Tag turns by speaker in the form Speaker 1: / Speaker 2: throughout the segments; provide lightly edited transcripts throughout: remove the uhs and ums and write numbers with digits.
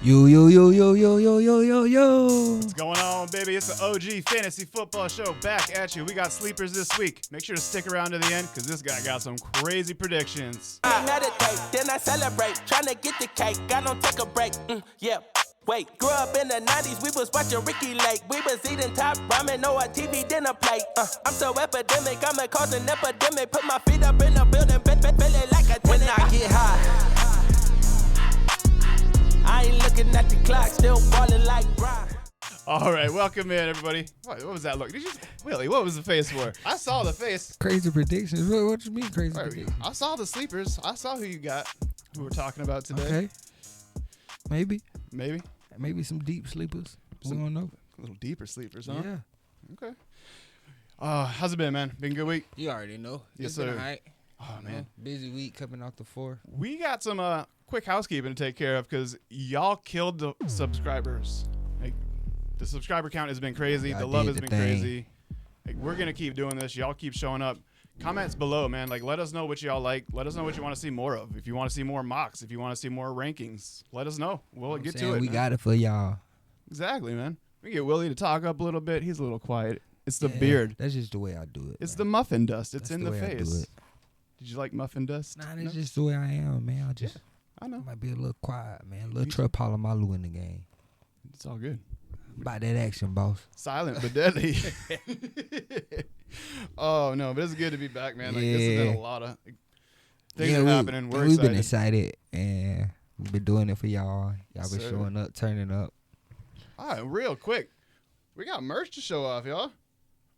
Speaker 1: Yo, yo, yo, yo, yo, yo, yo, yo, yo.
Speaker 2: What's going on, baby? It's the OG Fantasy Football Show back at you. We got sleepers this week. Make sure to stick around to the end because this guy got some crazy predictions.
Speaker 3: I meditate, then I celebrate. Tryna get the cake, I don't take a break. Yeah. Wait, grew up in the 90s, we was watching Ricky Lake. We was eating top ramen, no a TV dinner plate. I'm so epidemic, I'm a cause an epidemic. Put my feet up in the building, belly like a tenant. When I get high, I ain't looking at the clock, still ballin' like Brian.
Speaker 2: All right, welcome in, everybody. What was that look? Did you, Willie, what was the face for? I saw the face.
Speaker 1: Crazy predictions. What you mean crazy predictions?
Speaker 2: I saw the sleepers. I saw who you got, who we're talking about today.
Speaker 1: Okay.
Speaker 2: Maybe.
Speaker 1: Maybe some deep sleepers. We don't know.
Speaker 2: A little deeper sleepers, huh?
Speaker 1: Yeah.
Speaker 2: Okay. How's it been, man? Been a good week?
Speaker 1: You already know.
Speaker 2: Yes,
Speaker 1: It's been
Speaker 2: sir.
Speaker 1: all right.
Speaker 2: Oh, man.
Speaker 1: Busy week coming off the 4.
Speaker 2: We got some quick housekeeping to take care of because y'all killed the subscribers. Like, the subscriber count has been crazy. The love has been crazy. Like, we're going to keep doing this. Y'all keep showing up. Comments below, man. Like, let us know what y'all like. Let us know what you want to see more of. If you want to see more mocks, if you want to see more rankings, let us know. We'll get to it.
Speaker 1: We
Speaker 2: man.
Speaker 1: got it for y'all.
Speaker 2: Exactly, man. We get Willie to talk up a little bit. He's a little quiet. It's the beard.
Speaker 1: That's just the way I do it.
Speaker 2: It's
Speaker 1: man.
Speaker 2: the muffin dust. It's
Speaker 1: That's
Speaker 2: in
Speaker 1: the
Speaker 2: the
Speaker 1: way I do
Speaker 2: face.
Speaker 1: it.
Speaker 2: Did you like muffin dust?
Speaker 1: Nah, that's just the way I am, man.
Speaker 2: I know.
Speaker 1: Might be a little quiet, man. A little Trey Palomalu in the game.
Speaker 2: It's all good.
Speaker 1: About that action, boss.
Speaker 2: Silent but deadly. Oh, no, but it's good to be back, man. Like, this has been a lot of things are happening. We're
Speaker 1: we've
Speaker 2: excited.
Speaker 1: been excited, and we've been doing it for y'all. Y'all been
Speaker 2: Sir.
Speaker 1: showing up, turning up.
Speaker 2: All right, real quick. We got merch to show off, y'all.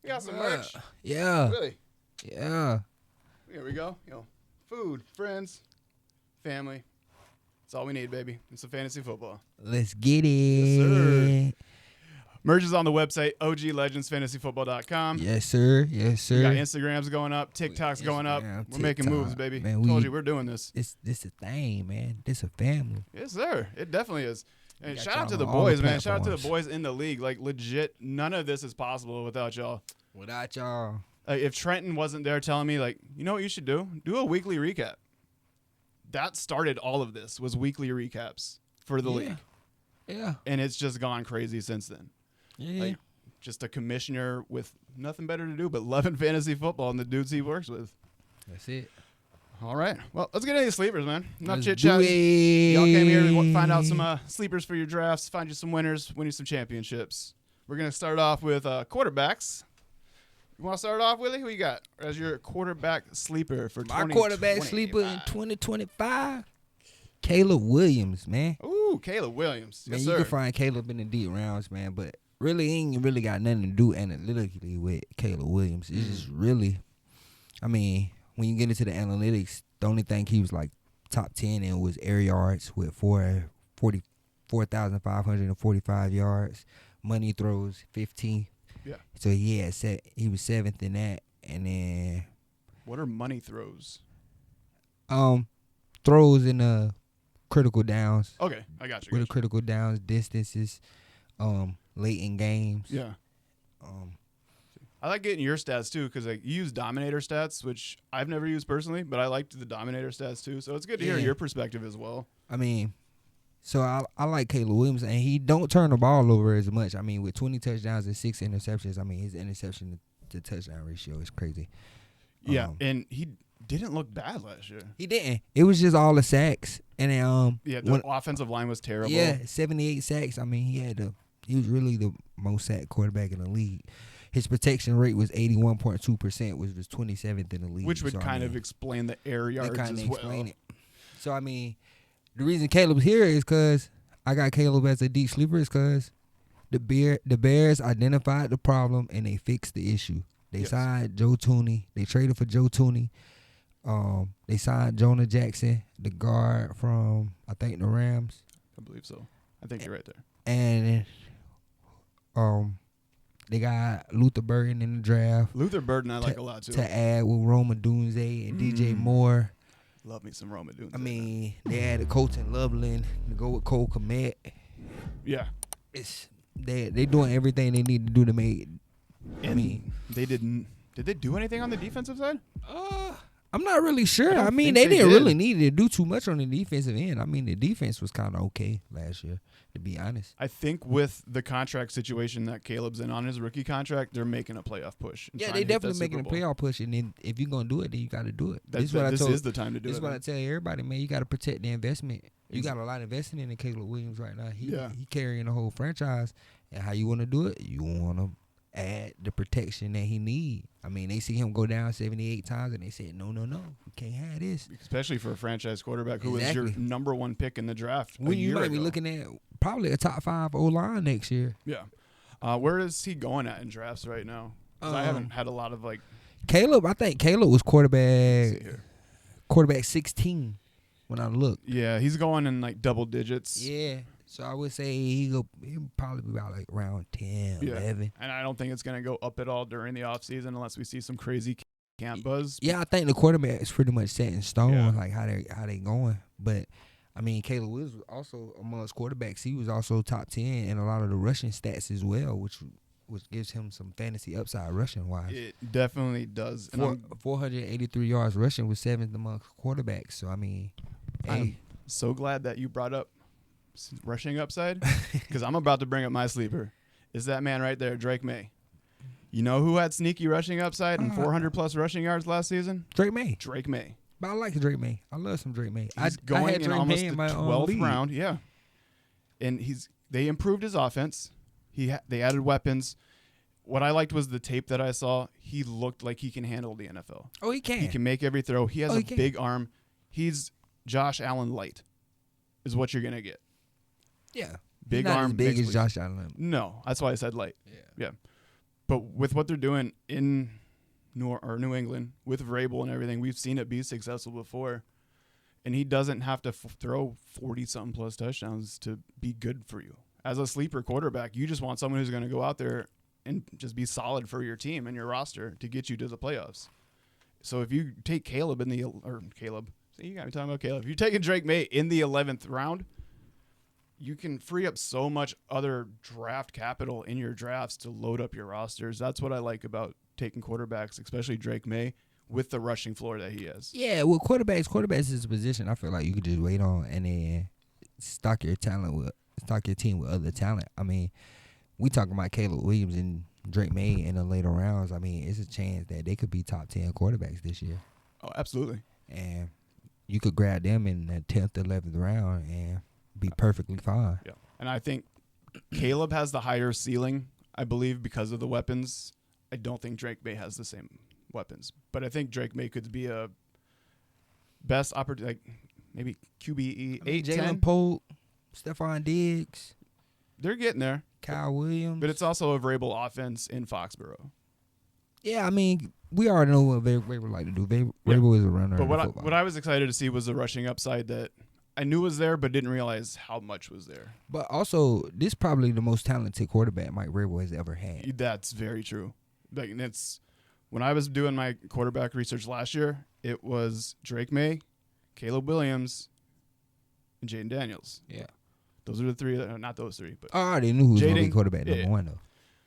Speaker 2: We got some merch.
Speaker 1: Yeah.
Speaker 2: Really?
Speaker 1: Yeah.
Speaker 2: Here we go. You know, food, friends, family. That's all we need, baby. It's a fantasy football.
Speaker 1: Let's get it.
Speaker 2: Yes, sir. Merch is on the website, oglegendsfantasyfootball.com.
Speaker 1: Yes, sir. Yes,
Speaker 2: We got
Speaker 1: sir.
Speaker 2: Instagrams going up, TikTok's going up.
Speaker 1: Instagram,
Speaker 2: We're making
Speaker 1: TikTok.
Speaker 2: moves, baby.
Speaker 1: Man,
Speaker 2: Told you we're doing this.
Speaker 1: This a thing, man. This a family.
Speaker 2: Yes, sir. It definitely is. And
Speaker 1: got
Speaker 2: shout out to
Speaker 1: y'all
Speaker 2: the
Speaker 1: on all the
Speaker 2: boys, man. Shout out to the
Speaker 1: platforms.
Speaker 2: boys in the league. Like, legit, none of this is possible without y'all.
Speaker 1: Without y'all.
Speaker 2: Like, if Trenton wasn't there telling me, like, you know what you should do? Do a weekly recap. That started all of this, was weekly recaps for the league.
Speaker 1: Yeah.
Speaker 2: And it's just gone crazy since then.
Speaker 1: Yeah.
Speaker 2: Like, just a commissioner with nothing better to do but loving fantasy football and the dudes he works with.
Speaker 1: That's it.
Speaker 2: All right. Well, let's get into these sleepers, man. Enough
Speaker 1: Let's
Speaker 2: chit-chat.
Speaker 1: do it.
Speaker 2: Y'all came here to find out some sleepers for your drafts, find you some winners, win you some championships. We're going to start off with quarterbacks. You want to start off, Willie? Who you got as your quarterback sleeper for
Speaker 1: My quarterback sleeper in 2025? Caleb Williams, man.
Speaker 2: Ooh, Caleb Williams.
Speaker 1: Man,
Speaker 2: Yes,
Speaker 1: you
Speaker 2: sir.
Speaker 1: can find Caleb in the deep rounds, man, but really ain't really got nothing to do analytically with Caleb Williams. It's just really, I mean, when you get into the analytics, the only thing he was like top 10 in was air yards with 4,545 yards, money throws 15.
Speaker 2: Yeah.
Speaker 1: So he was 7th in that, and then
Speaker 2: What are money throws?
Speaker 1: throws in the critical downs.
Speaker 2: Okay, I got you.
Speaker 1: With the critical downs, distances, late in games.
Speaker 2: Yeah. I like getting your stats too because like you use Dominator stats, which I've never used personally, but I liked the Dominator stats too. So it's good to hear
Speaker 1: Yeah.
Speaker 2: your perspective as well.
Speaker 1: I mean, so I like Caleb Williams, and he don't turn the ball over as much. I mean, with 20 touchdowns and 6 interceptions, I mean, his interception to touchdown ratio is crazy.
Speaker 2: Yeah, and he didn't look bad last year.
Speaker 1: He didn't. It was just all the sacks, and then
Speaker 2: Yeah, the offensive line was terrible.
Speaker 1: Yeah, 78 sacks. I mean, he was really the most sacked quarterback in the league. His protection rate was 81.2%, which was 27th in the league.
Speaker 2: Which would
Speaker 1: So,
Speaker 2: kind of explain the air yards
Speaker 1: kind
Speaker 2: as
Speaker 1: of
Speaker 2: well.
Speaker 1: explain it. So I mean, the reason Caleb's here is because I got Caleb as a deep sleeper is because the Bears identified the problem and they fixed the issue. They signed Joe Tooney. They traded for Joe Tooney. They signed Jonah Jackson, the guard from I think the Rams.
Speaker 2: I believe so. I think you're right there.
Speaker 1: And they got Luther Burden in the draft.
Speaker 2: Luther Burden I like a lot too.
Speaker 1: To add with Roma Dunze and DJ Moore.
Speaker 2: Love me some Roma Dunze.
Speaker 1: I mean, they added Colton Loveland to go with Cole Kmet.
Speaker 2: yeah.
Speaker 1: They doing everything they need to do to make.
Speaker 2: Did they do anything on the defensive side?
Speaker 1: I'm not really sure.
Speaker 2: I
Speaker 1: I mean,
Speaker 2: think
Speaker 1: they didn't
Speaker 2: did.
Speaker 1: really need to do too much on the defensive end. I mean, the defense was kind of okay last year, to be honest.
Speaker 2: I think with the contract situation that Caleb's in on his rookie contract, they're making a playoff push.
Speaker 1: Yeah, they definitely making a playoff push, and then if you're gonna do it, then you got to do it.
Speaker 2: This is the time to do it.
Speaker 1: This is what I tell everybody, man. You got to protect the investment. You got a lot investing in Caleb Williams right now. He carrying the whole franchise, and how you want to do it? You want to add the protection that he need. I mean, they see him go down 78 times, and they said, no, we can't have this.
Speaker 2: Especially for a franchise quarterback who was your number one pick in the draft
Speaker 1: when
Speaker 2: a year
Speaker 1: you might
Speaker 2: ago.
Speaker 1: be looking at probably a top 5 O-line next year.
Speaker 2: Yeah. Where is he going at in drafts right now? 'Cause I haven't had a lot of
Speaker 1: Caleb, I think Caleb was quarterback 16 when I looked.
Speaker 2: Yeah, he's going in double digits.
Speaker 1: Yeah. So I would say he'll probably be about around 10, 11.
Speaker 2: And I don't think it's going to go up at all during the offseason unless we see some crazy camp buzz.
Speaker 1: Yeah, I think the quarterback is pretty much set in stone, how they going. But, I mean, Caleb Williams was also amongst quarterbacks. He was also top 10 in a lot of the rushing stats as well, which gives him some fantasy upside rushing-wise.
Speaker 2: It definitely does.
Speaker 1: 483 yards rushing was 7th amongst quarterbacks. So, I mean,
Speaker 2: I'm so glad that you brought up rushing upside because I'm about to bring up my sleeper. Is that man right there, Drake May? You know who had sneaky rushing upside and 400-plus rushing yards last season?
Speaker 1: Drake May.
Speaker 2: Drake May.
Speaker 1: But I like Drake May. I love some Drake May.
Speaker 2: He's going in almost the 12th round. Yeah. And they improved his offense. They added weapons. What I liked was the tape that I saw. He looked like he can handle the NFL.
Speaker 1: Oh, he can.
Speaker 2: He can make every throw. He has a big arm. He's Josh Allen light is what you're going to get.
Speaker 1: Yeah.
Speaker 2: Big
Speaker 1: not
Speaker 2: arm.
Speaker 1: as big as Josh Allen.
Speaker 2: No, that's why I said light. Yeah. But with what they're doing in New England with Vrabel and everything, we've seen it be successful before. And he doesn't have to throw 40-something plus touchdowns to be good for you. As a sleeper quarterback, you just want someone who's going to go out there and just be solid for your team and your roster to get you to the playoffs. So if you take Caleb see, you got me talking about Caleb. If you're taking Drake May in the 11th round, you can free up so much other draft capital in your drafts to load up your rosters. That's what I like about taking quarterbacks, especially Drake May, with the rushing floor that he has.
Speaker 1: Yeah, well, quarterbacks is a position I feel like you could just wait on and then stock your team with other talent. I mean, we talking about Caleb Williams and Drake May in the later rounds. I mean, it's a chance that they could be top 10 quarterbacks this year.
Speaker 2: Oh, absolutely.
Speaker 1: And you could grab them in the 10th, 11th round and be perfectly fine.
Speaker 2: Yeah, and I think Caleb has the higher ceiling, I believe, because of the weapons. I don't think Drake May has the same weapons, but I think Drake May could be a best opportunity, maybe QB 8,
Speaker 1: Jalen
Speaker 2: 10.
Speaker 1: Pope, Stephon Diggs.
Speaker 2: They're getting there.
Speaker 1: Kyle Williams.
Speaker 2: But it's also a Vrabel offense in Foxborough.
Speaker 1: Yeah, I mean, we already know what Vrabel like to do. Vrabel is a runner.
Speaker 2: But what I was excited to see was the rushing upside that I knew was there, but didn't realize how much was there.
Speaker 1: But also, this is probably the most talented quarterback Mike Vrabel has ever had.
Speaker 2: That's very true. When I was doing my quarterback research last year, it was Drake May, Caleb Williams, and Jaden Daniels.
Speaker 1: Yeah.
Speaker 2: Those are the three. Not those three, but
Speaker 1: I already knew who was going to be quarterback number one, though.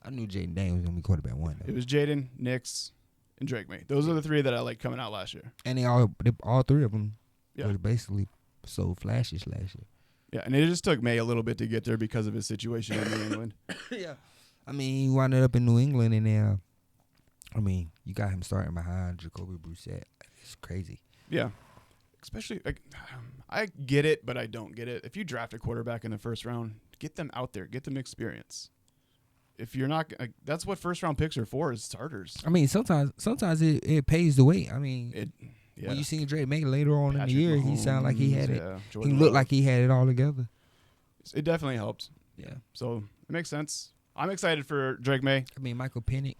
Speaker 1: I knew Jaden Daniels was going to be quarterback one, though.
Speaker 2: It was Jaden, Nix, and Drake May. Those are the three that I like coming out last year.
Speaker 1: And all three of them were basically so flashish last year.
Speaker 2: Yeah, and it just took May a little bit to get there because of his situation in New England.
Speaker 1: Yeah. I mean, he wound up in New England, and then, you got him starting behind Jacoby Brissett. It's crazy.
Speaker 2: Yeah. Especially, I get it, but I don't get it. If you draft a quarterback in the first round, get them out there. Get them experience. If you're not, that's what first-round picks are for, is starters.
Speaker 1: I mean, sometimes it pays the wait. I mean, when you see Drake May later on in the year, he sounded like he had it. He looked like he had it all together.
Speaker 2: It definitely helped.
Speaker 1: Yeah.
Speaker 2: So it makes sense. I'm excited for Drake May.
Speaker 1: I mean, Michael Penix.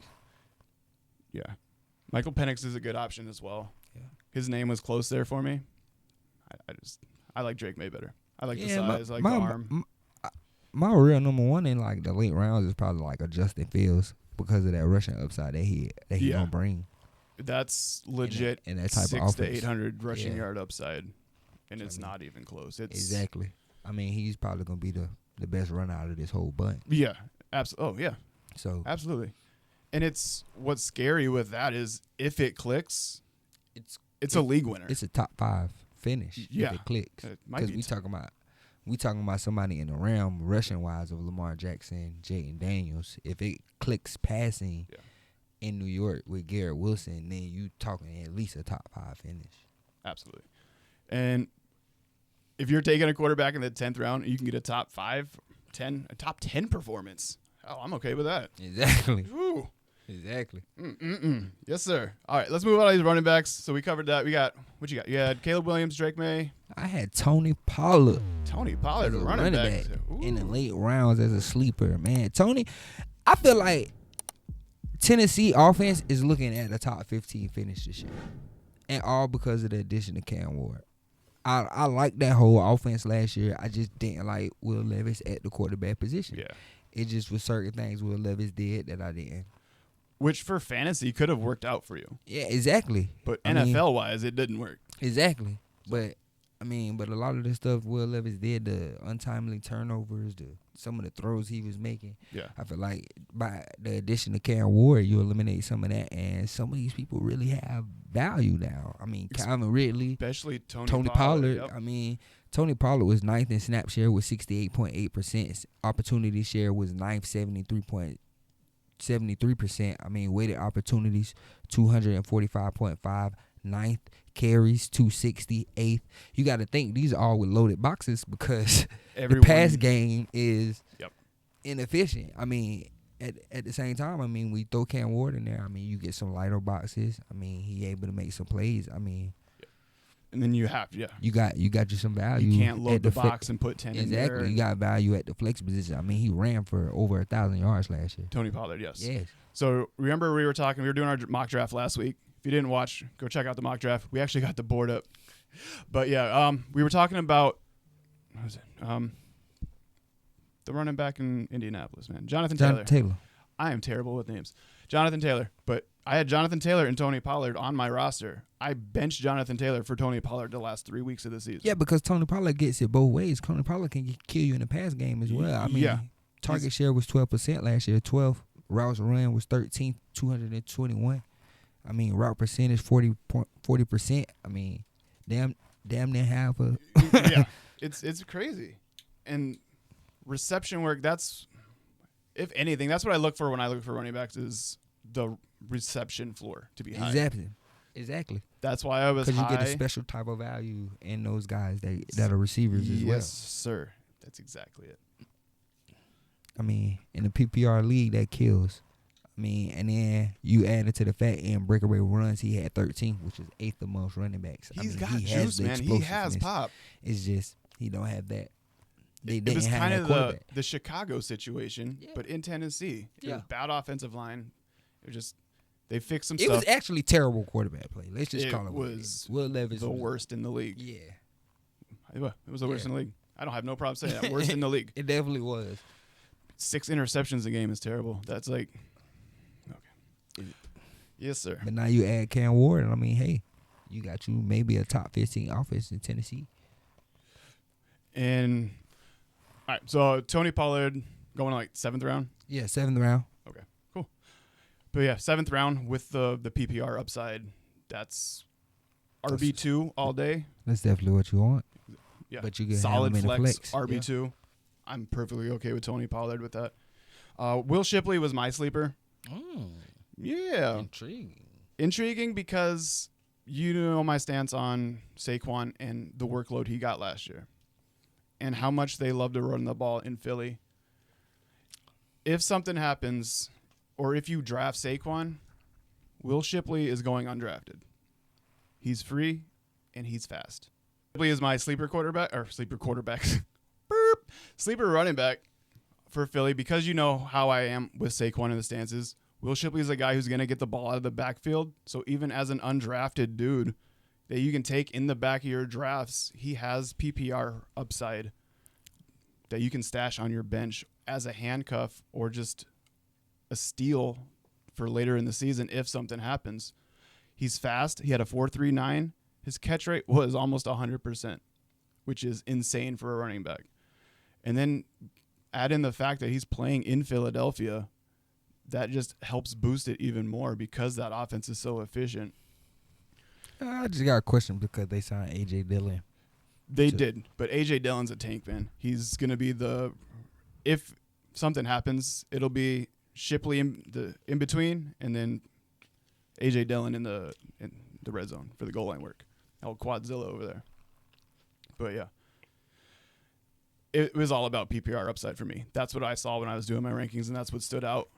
Speaker 2: Yeah. Michael Penix is a good option as well.
Speaker 1: Yeah.
Speaker 2: His name was close there for me. I like Drake May better. I like the size, I like the arm.
Speaker 1: My real number one in the late rounds is probably a Justin Fields because of that rushing upside that he gonna bring.
Speaker 2: That's legit.
Speaker 1: In that type of
Speaker 2: 600
Speaker 1: offense.
Speaker 2: to 800 rushing yard upside, and it's not even close. It's
Speaker 1: exactly. I mean, he's probably gonna be the best runner out of this whole bunch.
Speaker 2: Yeah, absolutely. Oh yeah.
Speaker 1: So
Speaker 2: absolutely. And what's scary with that is if it clicks, it's a league winner.
Speaker 1: It's a top 5 finish
Speaker 2: Yeah.
Speaker 1: if it clicks.
Speaker 2: It might
Speaker 1: Because
Speaker 2: be
Speaker 1: we talking about somebody in the realm rushing wise of Lamar Jackson, Jaden Daniels. If it clicks passing in New York with Garrett Wilson, then you talking at least a top 5 finish.
Speaker 2: Absolutely. And if you're taking a quarterback in the 10th round, you can get a top 10 performance. Oh, I'm okay with that.
Speaker 1: Exactly.
Speaker 2: Ooh.
Speaker 1: Exactly.
Speaker 2: Yes, sir. All right, let's move on to these running backs. So we covered that. We got, what you got? You had Caleb Williams, Drake May.
Speaker 1: I had Tony Pollard.
Speaker 2: Tony Pollard,
Speaker 1: as a
Speaker 2: running back.
Speaker 1: in the late rounds as a sleeper. Man, Tony, I feel like Tennessee offense is looking at the top 15 finish this year. And all because of the addition of Cam Ward. I liked that whole offense last year. I just didn't like Will Levis at the quarterback position.
Speaker 2: Yeah.
Speaker 1: It just was certain things Will Levis did that I didn't.
Speaker 2: Which for fantasy could have worked out for you.
Speaker 1: Yeah, exactly.
Speaker 2: But NFL-wise, it didn't work.
Speaker 1: Exactly. But a lot of the stuff Will Levis did, the untimely turnovers, some of the throws he was making.
Speaker 2: Yeah.
Speaker 1: I feel like by the addition of Cam Ward, you eliminate some of that, and some of these people really have value now. I mean, Calvin Ridley,
Speaker 2: especially
Speaker 1: Tony Pollard.
Speaker 2: Yep.
Speaker 1: I mean, Tony Pollard was 9th in snap share with 68.8%. Opportunity share was 9th, 73%. I mean, weighted opportunities, 245.5. 9th, carries, 260. 8th. You got to think these are all with loaded boxes because the pass game is inefficient. I mean, at the same time, I mean, we throw Cam Ward in there. I mean, you get some lighter boxes. I mean, he able to make some plays. I mean,
Speaker 2: and then you got
Speaker 1: you some value.
Speaker 2: You can't load the box and put 10 in there.
Speaker 1: Exactly. You got value at the flex position. I mean, he ran for over 1,000 yards last year.
Speaker 2: Tony Pollard, yes.
Speaker 1: Yes.
Speaker 2: So remember we were doing our mock draft last week. If you didn't watch, go check out the mock draft. We actually got the board up. But yeah, we were talking about what was it? The running back in Indianapolis, man. Jonathan Taylor. I am terrible with names. Jonathan Taylor. But I had Jonathan Taylor and Tony Pollard on my roster. I benched Jonathan Taylor for Tony Pollard the last 3 weeks of the season.
Speaker 1: Yeah, because Tony Pollard gets it both ways. Tony Pollard can kill you in the pass game as well. I mean, target share was 12% last year. 12 routes run was 13th, 221. I mean, route percentage 40%. I mean, damn near half a.
Speaker 2: Yeah, it's crazy, and reception work. That's, if anything, that's what I look for when I look for running backs is the reception floor to be high.
Speaker 1: Exactly.
Speaker 2: That's why I was high.
Speaker 1: Because you get a special type of value in those guys that are receivers as well.
Speaker 2: Yes, sir. That's exactly it.
Speaker 1: I mean, in the PPR league, that kills. I mean, and then you add it to the fact in breakaway runs, he had 13, which is 8th amongst running backs.
Speaker 2: He's got juice, man. He has pop.
Speaker 1: It's just he don't have that.
Speaker 2: It was kind of the Chicago situation, but in Tennessee. It was bad offensive line. It was just they fixed some stuff.
Speaker 1: It was actually terrible quarterback play. Let's just call it what it is. Will Levis
Speaker 2: the worst in the league.
Speaker 1: Yeah.
Speaker 2: It was the worst in the league. I don't have no problem saying that. Worst in the league.
Speaker 1: It definitely was.
Speaker 2: 6 interceptions a game is terrible. That's like, okay. Yes, sir.
Speaker 1: But now you add Cam Ward, and I mean, hey, you got you maybe a top 15 offense in Tennessee.
Speaker 2: And, all right, so Tony Pollard going like 7th round?
Speaker 1: Yeah, 7th round.
Speaker 2: Okay, cool. But yeah, 7th round with the PPR upside. That's RB2 all day.
Speaker 1: That's definitely what you want.
Speaker 2: Yeah,
Speaker 1: but you get
Speaker 2: solid flex, RB2.
Speaker 1: Yeah.
Speaker 2: I'm perfectly okay with Tony Pollard with that. Will Shipley was my sleeper. Yeah. Intriguing because you know my stance on Saquon and the workload he got last year and how much they love to run the ball in Philly. If something happens or if you draft Saquon, Will Shipley is going undrafted. He's free and he's fast. Shipley is my sleeper running back for Philly because you know how I am with Saquon in the stances. Will Shipley is a guy who's going to get the ball out of the backfield. So even as an undrafted dude that you can take in the back of your drafts, he has PPR upside that you can stash on your bench as a handcuff or just a steal for later in the season if something happens. He's fast. He had a 4.39. His catch rate was almost 100%, which is insane for a running back. And then add in the fact that he's playing in Philadelphia. That just helps boost it even more because that offense is so efficient.
Speaker 1: I just got a question because they signed A.J. Dillon.
Speaker 2: They did, but A.J. Dillon's a tank, man. He's going to be if something happens, it'll be Shipley in between, and then A.J. Dillon in the red zone for the goal line work. El Quadzilla over there. But, yeah. It was all about PPR upside for me. That's what I saw when I was doing my rankings, and that's what stood out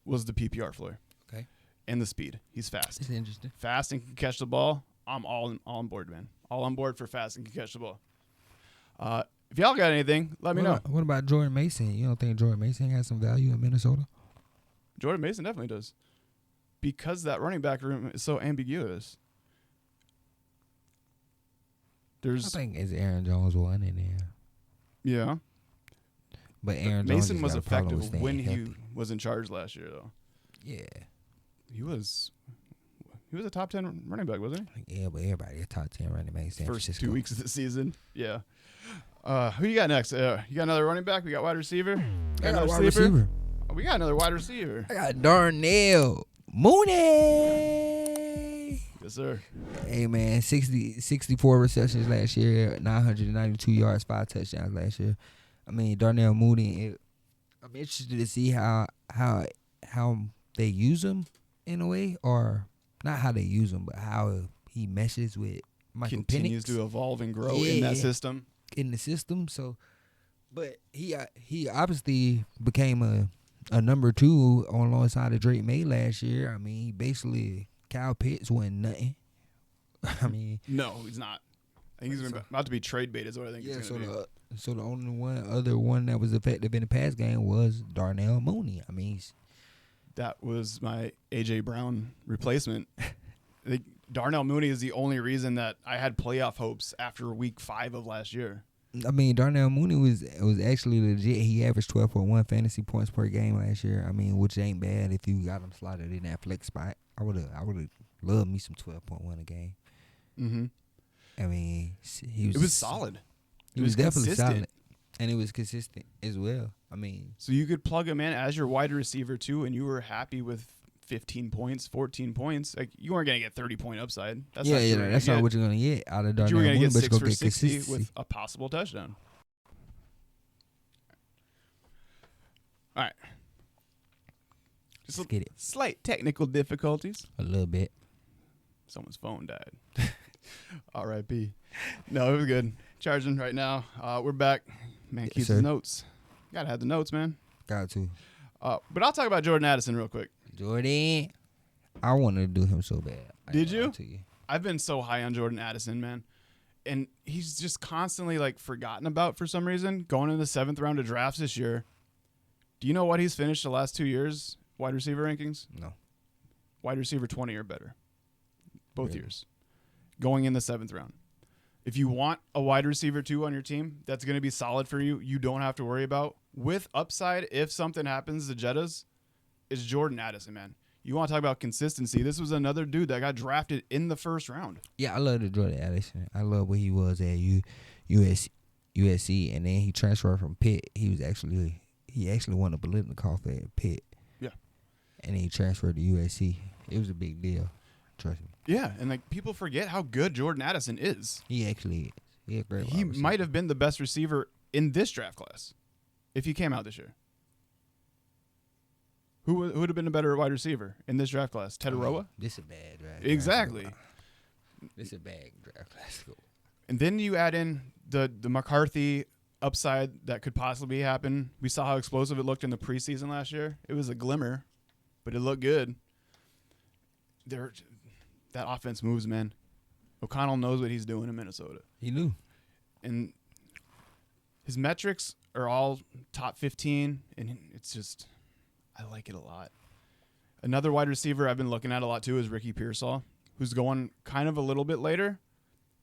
Speaker 2: was the PPR floor.
Speaker 1: Okay.
Speaker 2: And the speed. He's fast.
Speaker 1: It's interesting.
Speaker 2: Fast and can catch the ball. I'm all on board, man. All on board for fast and can catch the ball. If y'all got anything, let me know.
Speaker 1: What about Jordan Mason? You don't think Jordan Mason has some value in Minnesota?
Speaker 2: Jordan Mason definitely does. Because that running back room is so ambiguous.
Speaker 1: I think it's Aaron Jones one in there.
Speaker 2: Yeah.
Speaker 1: But Aaron Jones
Speaker 2: Mason was effective when
Speaker 1: healthy.
Speaker 2: he was in charge last year, though.
Speaker 1: Yeah.
Speaker 2: He was a top 10 running back, wasn't
Speaker 1: he? Yeah, but everybody a top 10 running back.
Speaker 2: First 2 weeks of the season. Yeah. Who you got next? You got another running back? We got wide receiver?
Speaker 1: I got a wide receiver.
Speaker 2: Oh, we got another wide receiver.
Speaker 1: I got Darnell Mooney.
Speaker 2: Yes, sir.
Speaker 1: Hey, man, 64 receptions last year, 992 yards, 5 touchdowns last year. I mean, Darnell Mooney, I'm interested to see how they use him in a way, or not how they use him, but how he meshes with Michael
Speaker 2: Continues
Speaker 1: Penix.
Speaker 2: to evolve and grow in that system.
Speaker 1: In the system, so, but he obviously became a number 2 alongside of Drake May last year. I mean, he basically Kyle Pitts wasn't nothing. I mean,
Speaker 2: no, he's not. I think he's about to be trade bait is what I think.
Speaker 1: Yeah,
Speaker 2: it's gonna be.
Speaker 1: So the only other one that was effective in the pass game was Darnell Mooney. I mean,
Speaker 2: that was my A.J. Brown replacement. Darnell Mooney is the only reason that I had playoff hopes after week 5 of last year.
Speaker 1: I mean, Darnell Mooney was actually legit. He averaged 12.1 fantasy points per game last year. I mean, which ain't bad if you got him slotted in that flex spot. I would have loved me some 12.1 a game.
Speaker 2: Mm-hmm.
Speaker 1: I mean, it
Speaker 2: was solid.
Speaker 1: He was definitely solid, and it was consistent as well. I mean,
Speaker 2: so you could plug him in as your wide receiver too, and you were happy with 15 points, 14 points. Like, you weren't gonna get 30-point upside. That's
Speaker 1: that's not what you're gonna get out of Darnell
Speaker 2: You were gonna
Speaker 1: Mooney,
Speaker 2: get 6 for 60
Speaker 1: consistency
Speaker 2: with a possible touchdown. All right.
Speaker 1: Just get it.
Speaker 2: Slight technical difficulties.
Speaker 1: A little bit.
Speaker 2: Someone's phone died. R.I.P. No, it was good. Charging right now. We're back. Man, keeps his notes. Gotta have the notes, man.
Speaker 1: Got to.
Speaker 2: But I'll talk about Jordan Addison real quick.
Speaker 1: Jordan, I wanted to do him so bad.
Speaker 2: Did you? I've been so high on Jordan Addison, man. And he's just constantly, like, forgotten about for some reason. Going in the 7th round of drafts this year. Do you know what he's finished the last 2 years? Wide receiver rankings?
Speaker 1: No.
Speaker 2: Wide receiver 20 or better. Both years. Going in the 7th round. If you want a wide receiver 2 on your team that's going to be solid for you, you don't have to worry about. With upside, if something happens to Jettas, it's Jordan Addison, man. You want to talk about consistency. This was another dude that got drafted in the 1st round.
Speaker 1: Yeah, I love the Jordan Addison. I love where he was at USC, and then he transferred from Pitt. He actually won a Biletnikoff at Pitt.
Speaker 2: Yeah.
Speaker 1: And he transferred to USC. It was a big deal. Trust me.
Speaker 2: Yeah, and like people forget how good Jordan Addison is.
Speaker 1: He actually is.
Speaker 2: He might have been the best receiver in this draft class if he came out this year. Who would have been a better wide receiver in this draft class? Tedoroa?
Speaker 1: This is a bad draft.
Speaker 2: Exactly.
Speaker 1: This is a bad draft class.
Speaker 2: And then you add in the McCarthy upside that could possibly happen. We saw how explosive it looked in the preseason last year. It was a glimmer, but it looked good. That offense moves, man. O'Connell knows what he's doing in Minnesota.
Speaker 1: He knew.
Speaker 2: And his metrics are all top 15, and it's just, I like it a lot. Another wide receiver I've been looking at a lot too is Ricky Pearsall, who's going kind of a little bit later.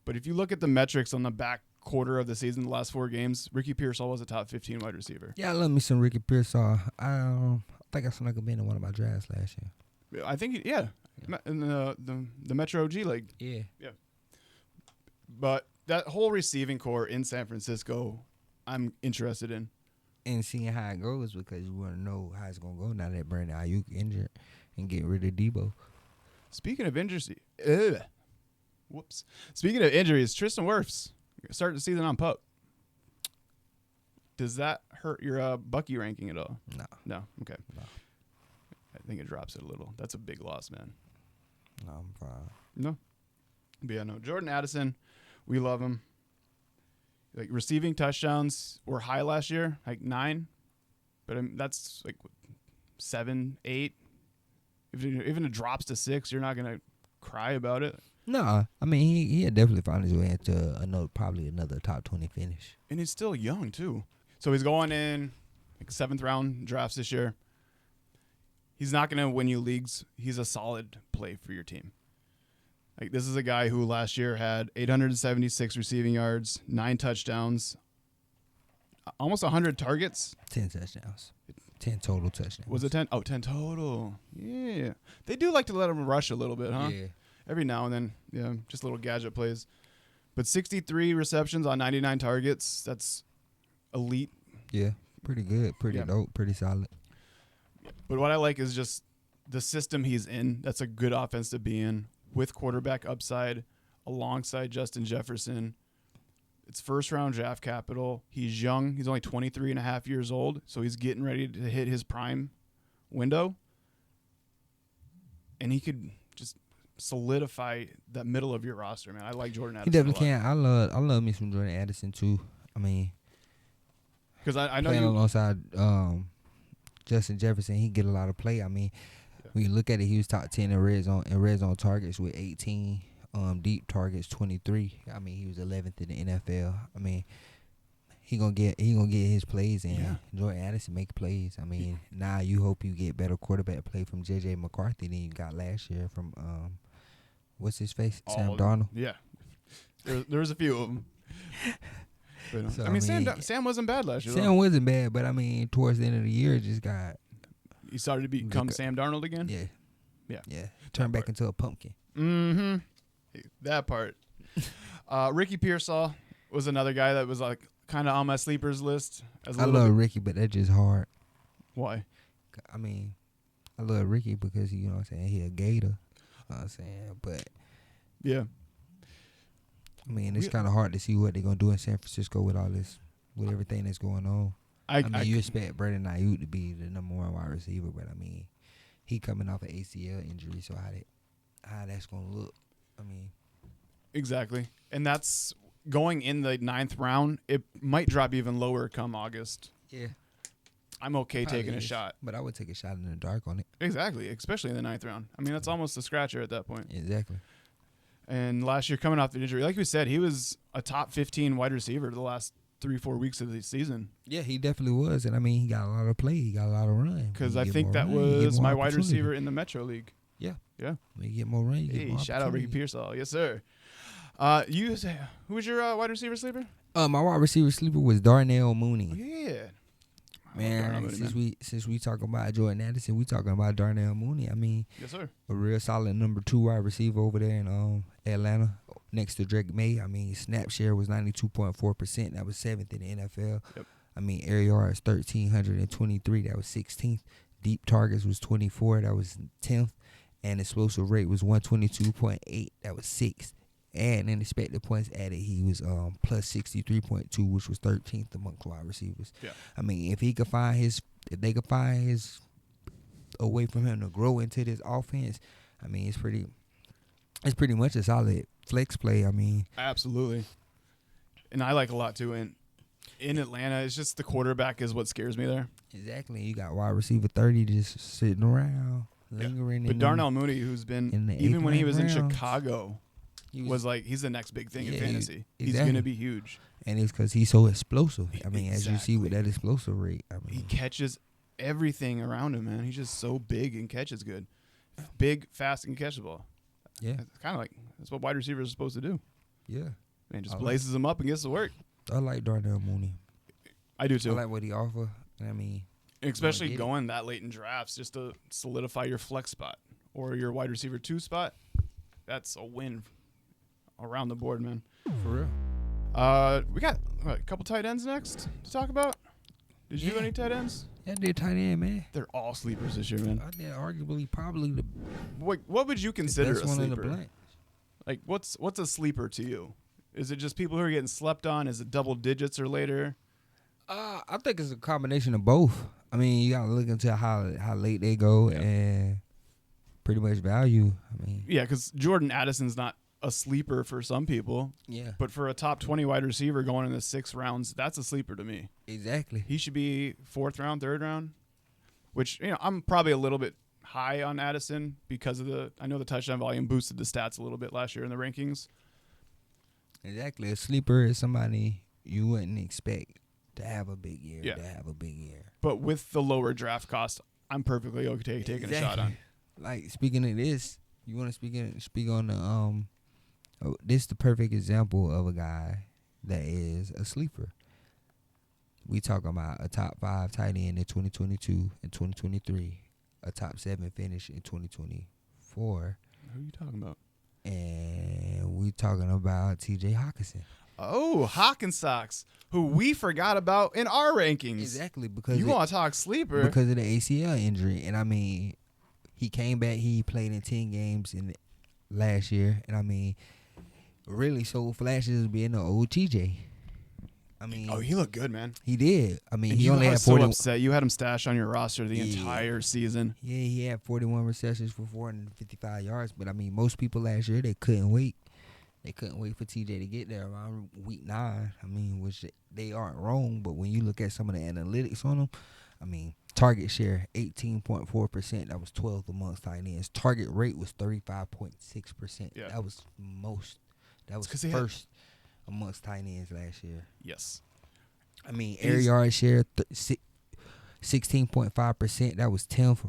Speaker 2: But if you look at the metrics on the back quarter of the season, the last 4 games, Ricky Pearsall was a top 15 wide receiver.
Speaker 1: Yeah, I love me some Ricky Pearsall. I think I snuck him in one of my drafts last year.
Speaker 2: I think, yeah. In the Metro G League.
Speaker 1: Yeah.
Speaker 2: But that whole receiving core in San Francisco, I'm interested in.
Speaker 1: And seeing how it goes, because you want to know how it's going to go now that Brandon Ayuk injured and get rid of Debo.
Speaker 2: Speaking of injury, Whoops. Speaking of injuries, Tristan Wirfs starting the season on PUP. Does that hurt your Bucky ranking at all?
Speaker 1: No.
Speaker 2: No? Okay.
Speaker 1: No.
Speaker 2: I think it drops it a little. That's a big loss, man.
Speaker 1: No, I'm fine.
Speaker 2: No. But yeah, no. Jordan Addison, we love him. Like receiving touchdowns were high last year, like 9. But that's like 7, 8. Even it drops to 6, you're not going to cry about it.
Speaker 1: No, I mean, he had definitely found his way into probably another top 20 finish.
Speaker 2: And he's still young, too. So he's going in like 7th round drafts this year. He's not going to win you leagues. He's a solid play for your team. Like this is a guy who last year had 876 receiving yards, 9 touchdowns, almost 100 targets.
Speaker 1: 10 touchdowns. 10 total touchdowns.
Speaker 2: Was it 10? Oh, 10 total. Yeah. They do like to let him rush a little bit, huh?
Speaker 1: Yeah.
Speaker 2: Every now and then. Yeah, just little gadget plays. But 63 receptions on 99 targets. That's elite.
Speaker 1: Yeah, pretty good. Pretty dope. Pretty solid.
Speaker 2: But what I like is just the system he's in. That's a good offense to be in with quarterback upside alongside Justin Jefferson. It's first-round draft capital. He's young. He's only 23 and a half years old, so he's getting ready to hit his prime window. And he could just solidify that middle of your roster, man. I like Jordan Addison.
Speaker 1: He definitely can. I love me some Jordan Addison, too. I mean,
Speaker 2: because I know
Speaker 1: playing
Speaker 2: you
Speaker 1: alongside Justin Jefferson, he get a lot of play. I mean, when you look at it, he was top 10 in red zone targets with 18. Deep targets 23. I mean, he was 11th in the NFL. I mean, he gonna get his plays in.
Speaker 2: Yeah.
Speaker 1: Jordan Addison make plays. I mean, now you hope you get better quarterback play from J.J. McCarthy than you got last year from what's his face, Sam Darnold.
Speaker 2: Yeah, there was a few of them. But,
Speaker 1: So,
Speaker 2: I mean, Sam wasn't bad last year.
Speaker 1: Sam wasn't bad, but I mean, towards the end of the year, it just got.
Speaker 2: He started to become Sam Darnold again.
Speaker 1: Yeah. Turned back into a pumpkin.
Speaker 2: Mm-hmm. That part. Ricky Pearsall was another guy that was like kind of on my sleepers list.
Speaker 1: I love Ricky, but that's just hard.
Speaker 2: Why?
Speaker 1: I mean, I love Ricky because you know what I'm saying, he a Gator. You know what I'm saying? But
Speaker 2: yeah.
Speaker 1: I mean, it's kind of hard to see what they're gonna do in San Francisco with all this, with everything that's going on. I mean, you expect Brandon Ayuk to be the number 1 wide receiver, but I mean, he coming off an ACL injury, so how that's gonna look. I mean,
Speaker 2: exactly, and that's going in the 9th round. It might drop even lower come August.
Speaker 1: Yeah,
Speaker 2: I'm okay taking a shot,
Speaker 1: but I would take a shot in the dark on it.
Speaker 2: Exactly, especially in the 9th round. I mean, that's almost a scratcher at that point.
Speaker 1: Exactly.
Speaker 2: And last year, coming off the injury, like we said, he was a top 15 wide receiver the last 3-4 weeks of the season.
Speaker 1: Yeah, he definitely was, and I mean, he got a lot of play, he got a lot of run.
Speaker 2: Because I think that was my wide receiver in the Metro League.
Speaker 1: Yeah.
Speaker 2: Yeah.
Speaker 1: When you get more run, you get more
Speaker 2: shout out Ricky Pearsall. Yes, sir. Who was your wide receiver sleeper?
Speaker 1: My wide receiver sleeper was Darnell Mooney.
Speaker 2: Oh, yeah.
Speaker 1: Man, since we talking about Jordan Addison, we talking about Darnell Mooney. I mean,
Speaker 2: yes, sir.
Speaker 1: A real solid number 2 wide receiver over there in Atlanta next to Drake May. I mean, his snap share was 92.4%. That was 7th in the NFL.
Speaker 2: Yep.
Speaker 1: I mean, air yards 1,323. That was 16th. Deep targets was 24. That was 10th. And explosive rate was 122.8. That was 6th. And in expected points added, he was plus 63.2, which was 13th amongst wide receivers.
Speaker 2: Yeah.
Speaker 1: I mean, if they could find his a way from him to grow into this offense, I mean, it's pretty much a solid flex play. I mean,
Speaker 2: absolutely. And I like a lot too. And in Atlanta, it's just the quarterback is what scares me there.
Speaker 1: Exactly. You got wide receiver 30 just sitting around, lingering.
Speaker 2: But Darnell Mooney, who's been even when he was in Chicago. He's the next big thing in fantasy.
Speaker 1: Exactly.
Speaker 2: He's going to be huge.
Speaker 1: And it's because he's so explosive. I mean, as you see with that explosive rate. I mean,
Speaker 2: he catches everything around him, man. He's just so big and catches good. Big, fast, and catch the ball.
Speaker 1: Yeah.
Speaker 2: It's kind of like that's what wide receivers are supposed to do.
Speaker 1: Yeah.
Speaker 2: Man, just blazes them up and gets to work.
Speaker 1: I like Darnell Mooney.
Speaker 2: I do too.
Speaker 1: I like what he offers. I mean,
Speaker 2: especially going that late in drafts just to solidify your flex spot or your wide receiver 2 spot. That's a win around the board, man.
Speaker 1: For real.
Speaker 2: We got a couple tight ends next to talk about. Did you do any tight ends?
Speaker 1: Yeah, I did tight end, man.
Speaker 2: They're all sleepers this year, man.
Speaker 1: I did arguably probably the
Speaker 2: what would you consider
Speaker 1: best
Speaker 2: a
Speaker 1: one
Speaker 2: sleeper?
Speaker 1: in the blank.
Speaker 2: Like, what's a sleeper to you? Is it just people who are getting slept on? Is it double digits or later?
Speaker 1: I think it's a combination of both. I mean, you gotta look into how late they go and pretty much value. I mean,
Speaker 2: yeah, because Jordan Addison's not a sleeper for some people.
Speaker 1: Yeah,
Speaker 2: but for a top 20 wide receiver going in the 6 rounds, that's a sleeper to me.
Speaker 1: Exactly.
Speaker 2: He should be 4th round, 3rd round, which I'm probably a little bit high on Addison because of I know the touchdown volume boosted the stats a little bit last year in the rankings.
Speaker 1: Exactly. A sleeper is somebody you wouldn't expect to have a big year.
Speaker 2: But with the lower draft cost, I'm perfectly okay taking a shot on.
Speaker 1: Like, speaking of this, you want to speak on the this is the perfect example of a guy that is a sleeper. We talking about a top 5 tight end in 2022 and 2023, a top 7 finish in 2024.
Speaker 2: Who are you talking about?
Speaker 1: And we talking about T.J. Hawkinson.
Speaker 2: Oh, Hawkinsocks, who we forgot about in our rankings.
Speaker 1: Exactly, because
Speaker 2: you want to talk sleeper
Speaker 1: because of the ACL injury, and I mean, he came back. He played in 10 games in last year, and I mean, really showed flashes of being an old TJ. I mean,
Speaker 2: he looked good, man.
Speaker 1: He did. I mean,
Speaker 2: and
Speaker 1: he only had
Speaker 2: 40. So upset. You had him stashed on your roster the entire season.
Speaker 1: Yeah, he had 41 receptions for 455 yards. But I mean, most people last year they couldn't wait. They couldn't wait for TJ to get there around week 9. I mean, which they aren't wrong. But when you look at some of the analytics on them, I mean, target share 18.4%. That was 12th amongst tight ends. Target rate was 35.6%.
Speaker 2: Yeah.
Speaker 1: That was most. That was first amongst tight ends last year.
Speaker 2: Yes.
Speaker 1: I mean, air yard share 16.5%. That was 10th.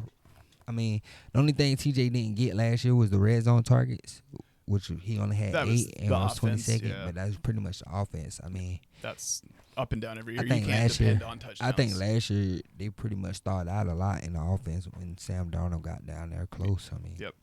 Speaker 1: I mean, the only thing TJ didn't get last year was the red zone targets, which he only had 8 and was 22nd. Yeah. But that was pretty much the offense. I mean,
Speaker 2: that's up and down every year.
Speaker 1: I think
Speaker 2: you can't depend on touchdowns.
Speaker 1: I think last year they pretty much started out a lot in the offense when Sam Darnold got down there close. I mean,
Speaker 2: yep.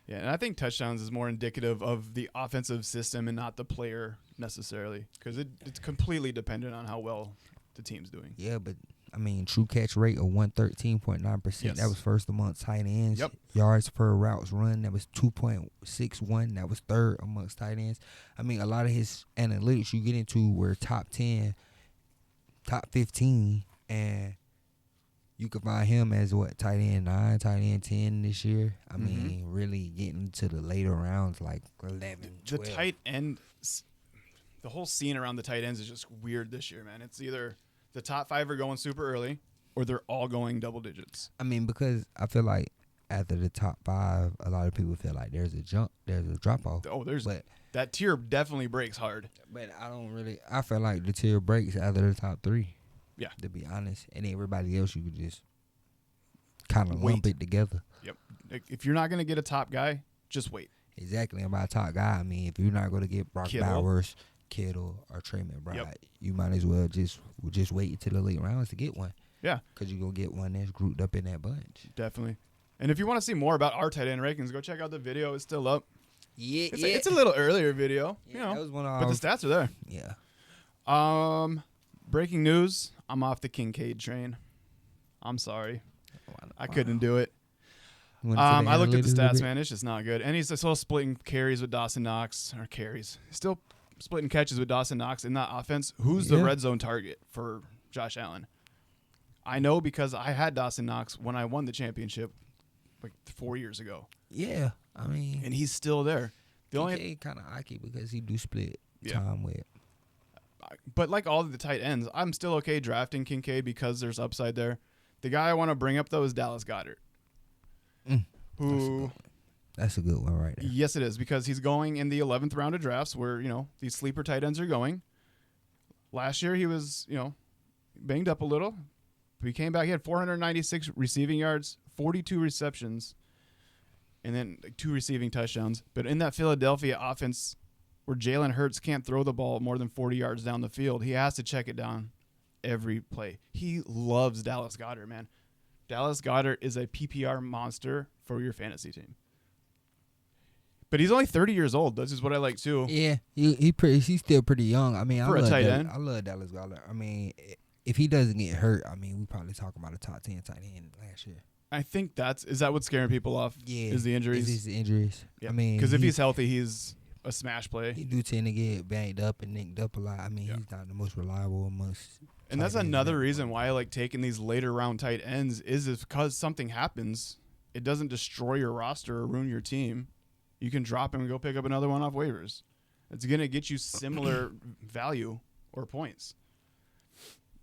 Speaker 2: Yeah, and I think touchdowns is more indicative of the offensive system and not the player necessarily, because it's completely dependent on how well the team's doing.
Speaker 1: Yeah, but I mean, true catch rate of 113.9%. Yes. That was first amongst tight ends.
Speaker 2: Yep.
Speaker 1: Yards per routes run, that was 2.61. That was 3rd amongst tight ends. I mean, a lot of his analytics you get into were top 10, top 15, and you could find him as tight end 9, tight end 10 this year. I mean, really getting to the later rounds like 11, 12.
Speaker 2: The tight end, the whole scene around the tight ends is just weird this year, man. It's either the top 5 are going super early or they're all going double digits.
Speaker 1: I mean, because I feel like after the top 5, a lot of people feel like there's a drop off.
Speaker 2: Oh, that tier definitely breaks hard.
Speaker 1: But I feel like the tier breaks after the top 3.
Speaker 2: Yeah.
Speaker 1: To be honest. And everybody else, you could just kind of lump it together.
Speaker 2: Yep. If you're not going to get a top guy, just wait.
Speaker 1: Exactly. And by top guy, I mean, if you're not going to get Brock Bowers, Kittle, or Trey McBride, you might as well just wait until the late rounds to get one.
Speaker 2: Yeah.
Speaker 1: Because you're going to get one that's grouped up in that bunch.
Speaker 2: Definitely. And if you want to see more about our tight end rankings, go check out the video. It's still up.
Speaker 1: Yeah,
Speaker 2: it's a little earlier video,
Speaker 1: that was one
Speaker 2: but the stats are there.
Speaker 1: Yeah.
Speaker 2: Breaking news: I'm off the Kincaid train. I'm sorry, I couldn't do it. I looked at the stats, man. It's just not good. And he's still splitting carries with Dawson Knox, still splitting catches with Dawson Knox in that offense. Who's the red zone target for Josh Allen? I know because I had Dawson Knox when I won the championship like 4 years ago.
Speaker 1: Yeah, I mean,
Speaker 2: and he's still there. The only
Speaker 1: kind of icky because he do split time with.
Speaker 2: But like all of the tight ends, I'm still okay drafting Kincaid because there's upside there. The guy I want to bring up though is Dallas Goedert, who
Speaker 1: that's a good one right there.
Speaker 2: Yes, it is, because he's going in the 11th round of drafts where these sleeper tight ends are going. Last year he was banged up a little, but he came back. He had 496 receiving yards, 42 receptions, and then 2 receiving touchdowns. But in that Philadelphia offense where Jalen Hurts can't throw the ball more than 40 yards down the field, he has to check it down every play. He loves Dallas Goedert, man. Dallas Goedert is a PPR monster for your fantasy team. But he's only 30 years old. This is what I like too.
Speaker 1: Yeah, he's still pretty young. I mean,
Speaker 2: for a tight end,
Speaker 1: I love Dallas Goedert. I mean, if he doesn't get hurt, I mean, we probably talk about a top 10 tight end last year.
Speaker 2: I think is that what's scaring people off?
Speaker 1: Yeah,
Speaker 2: is the injuries?
Speaker 1: Is the injuries?
Speaker 2: Yeah.
Speaker 1: I mean,
Speaker 2: because if he's healthy, he's a smash play.
Speaker 1: He do tend to get banged up and nicked up a lot. I mean, he's not the most reliable amongst.
Speaker 2: And that's another reason why I like taking these later round tight ends is because something happens. It doesn't destroy your roster or ruin your team. You can drop him and go pick up another one off waivers. It's going to get you similar value or points,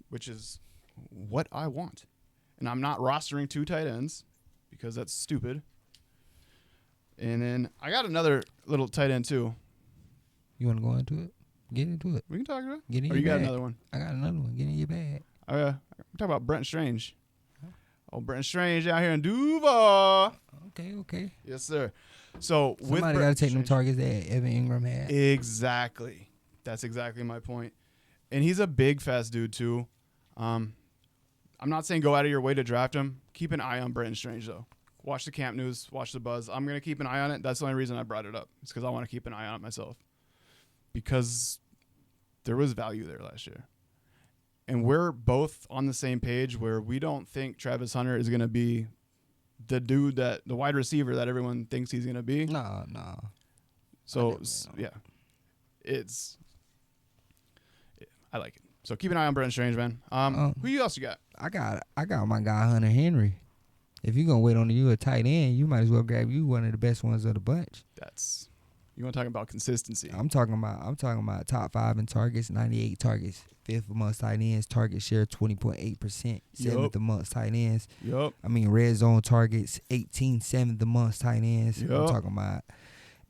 Speaker 2: which is what I want. And I'm not rostering 2 tight ends because that's stupid. And then I got another little tight end too.
Speaker 1: You want to go into it? Get into it.
Speaker 2: We can talk about it.
Speaker 1: Get in
Speaker 2: or
Speaker 1: your
Speaker 2: you
Speaker 1: bag.
Speaker 2: got another one?
Speaker 1: I got another one. Get in your bag.
Speaker 2: We're talking about Brent Strange. Oh, Brent Strange out here in Duval.
Speaker 1: Okay.
Speaker 2: Yes, sir. So
Speaker 1: somebody got to take them targets that Evan Ingram had.
Speaker 2: Exactly. That's exactly my point. And he's a big, fast dude too. I'm not saying go out of your way to draft him. Keep an eye on Brent Strange though. Watch the camp news. Watch the buzz. I'm gonna keep an eye on it. That's the only reason I brought it up. It's because I want to keep an eye on it myself. Because there was value there last year. And we're both on the same page where we don't think Travis Hunter is going to be the dude the wide receiver that everyone thinks he's going to be.
Speaker 1: No.
Speaker 2: So, yeah. I like it. So keep an eye on Brent Strange, man. Who else you got?
Speaker 1: I got my guy Hunter Henry. If you're going to wait on you a tight end, you might as well grab you one of the best ones of the bunch.
Speaker 2: You want to talk about consistency.
Speaker 1: I'm talking about top 5 in targets, 98 targets, 5th amongst tight ends, target share 20.8%, 7th amongst tight ends.
Speaker 2: Yep.
Speaker 1: I mean, red zone targets 18, 7th amongst tight ends.
Speaker 2: Yep.
Speaker 1: I'm talking about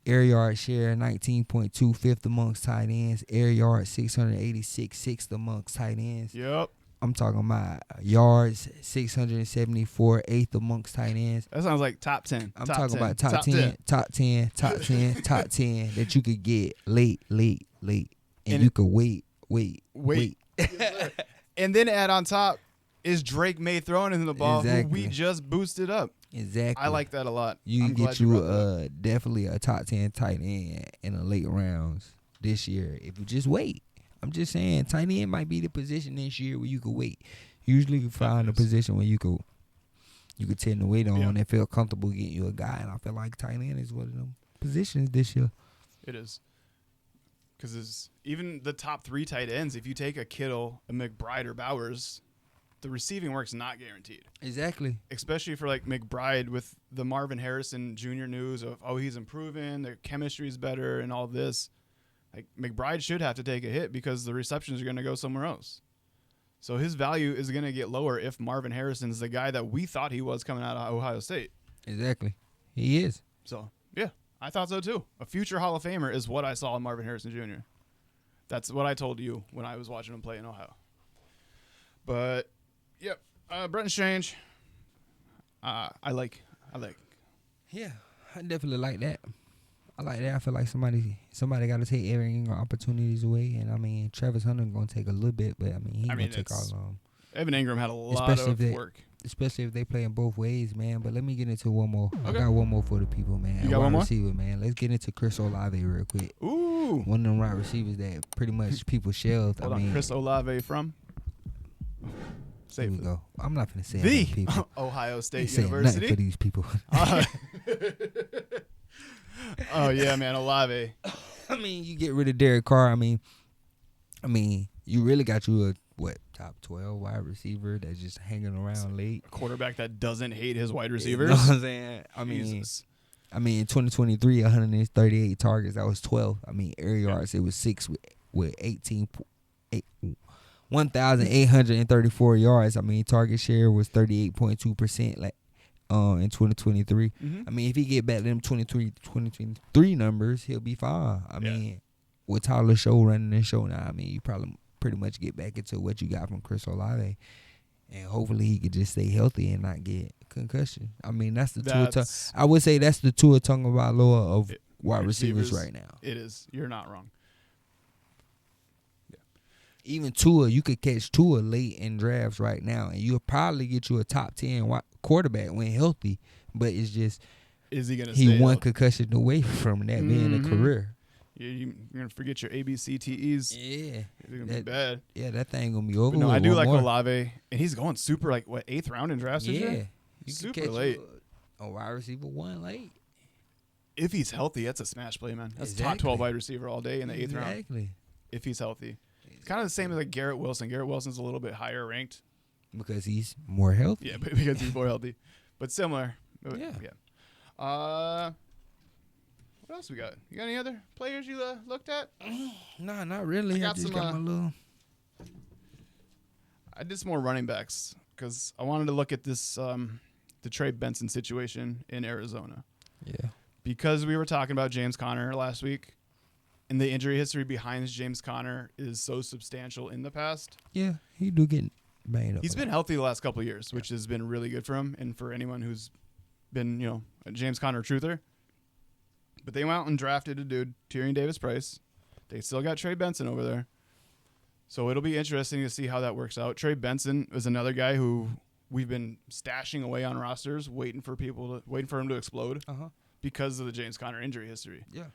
Speaker 1: air yard share 19.2, 5th amongst tight ends, air yard 686, 6th amongst tight ends.
Speaker 2: Yep.
Speaker 1: I'm talking about yards 674, 8th amongst tight ends.
Speaker 2: That sounds like top 10.
Speaker 1: I'm talking about top 10 that you could get late. And you could wait.
Speaker 2: And then add on top is Drake May throwing in the ball, who we just boosted up.
Speaker 1: Exactly.
Speaker 2: I like that a lot.
Speaker 1: You can get you definitely a top 10 tight end in the late rounds this year if you just wait. I'm just saying, tight end might be the position this year where you could wait. Usually you find a position where you could tend to wait on and feel comfortable getting you a guy. And I feel like tight end is one of them positions this year.
Speaker 2: It is. Because even the top 3 tight ends, if you take a Kittle, a McBride, or Bowers, the receiving work's not guaranteed.
Speaker 1: Exactly.
Speaker 2: Especially for like McBride with the Marvin Harrison Jr. news of, he's improving, their chemistry's better, and all this. Like McBride should have to take a hit because the receptions are going to go somewhere else. So his value is going to get lower if Marvin Harrison's the guy that we thought he was coming out of Ohio State.
Speaker 1: Exactly. He is.
Speaker 2: So, yeah, I thought so too. A future Hall of Famer is what I saw in Marvin Harrison Jr. That's what I told you when I was watching him play in Ohio. But, yep, Brenton Strange, I like.
Speaker 1: Yeah, I definitely like that. I like that. I feel like somebody got to take Evan Ingram opportunities away, and I mean Travis Hunter gonna take a little bit, but I mean he gonna take all of them.
Speaker 2: Evan Ingram had a lot of work,
Speaker 1: especially if they play in both ways, man. But let me get into one more.
Speaker 2: Okay.
Speaker 1: I got one more for the people, man.
Speaker 2: You got one more?
Speaker 1: Receiver, man. Let's get into Chris Olave real quick.
Speaker 2: Ooh,
Speaker 1: one of them wide receivers that pretty much people shelved.
Speaker 2: Hold on, Chris Olave from.
Speaker 1: Here we go. I'm not gonna say
Speaker 2: the
Speaker 1: people.
Speaker 2: Ohio State
Speaker 1: University.
Speaker 2: University
Speaker 1: For these people.
Speaker 2: Oh yeah, man, Olave.
Speaker 1: I mean, you get rid of Derek Carr. I mean, you really got you a top 12 wide receiver that's just hanging around late.
Speaker 2: A quarterback that doesn't hate his wide receivers.
Speaker 1: You know what I'm saying? I mean, in 2023, 138 targets. That was 12. I mean, air yards, it was 6 with 1,834 yards. I mean, target share was 38.2%. Like. In 2023.
Speaker 2: Mm-hmm.
Speaker 1: I mean, if he get back to them 2023 numbers, he'll be fine. I mean, with Tyler Show running the show now, I mean, you probably pretty much get back into what you got from Chris Olave. And hopefully he could just stay healthy and not get concussion. I mean, that's the I would say that's the Tua Tagovailoa of wide receivers right now.
Speaker 2: It is. You're not wrong.
Speaker 1: Even Tua, you could catch Tua late in drafts right now, and you'll probably get you a top 10 quarterback when healthy. But it's just,
Speaker 2: is he gonna?
Speaker 1: He one concussion away from that being a career.
Speaker 2: Yeah, you're gonna forget your ABCTEs.
Speaker 1: Yeah,
Speaker 2: it's gonna be bad.
Speaker 1: Yeah, that thing gonna be over.
Speaker 2: But no, I do like Olave, and he's going super 8th round in drafts.
Speaker 1: Yeah,
Speaker 2: super late.
Speaker 1: A wide receiver 1 late.
Speaker 2: if he's healthy, that's a smash play, man. That's top 12 wide receiver all day in the 8th round.
Speaker 1: Exactly.
Speaker 2: If he's healthy. It's kind of the same as like Garrett Wilson. Garrett Wilson's a little bit higher ranked.
Speaker 1: Because he's more healthy.
Speaker 2: Yeah, because he's more healthy. But similar.
Speaker 1: Yeah.
Speaker 2: What else we got? You got any other players you looked at?
Speaker 1: Nah, not really. I just got my little...
Speaker 2: I did some more running backs because I wanted to look at this the Trey Benson situation in Arizona.
Speaker 1: Yeah.
Speaker 2: Because we were talking about James Conner last week, and the injury history behind James Conner is so substantial in the past.
Speaker 1: Yeah, he do get banged up.
Speaker 2: He's been healthy the last couple of years, which has been really good for him and for anyone who's been, a James Conner truther. But they went out and drafted a dude, Tyrion Davis-Price. They still got Trey Benson over there. So it'll be interesting to see how that works out. Trey Benson is another guy who we've been stashing away on rosters, waiting for him to explode because of the James Conner injury history.
Speaker 1: Yeah.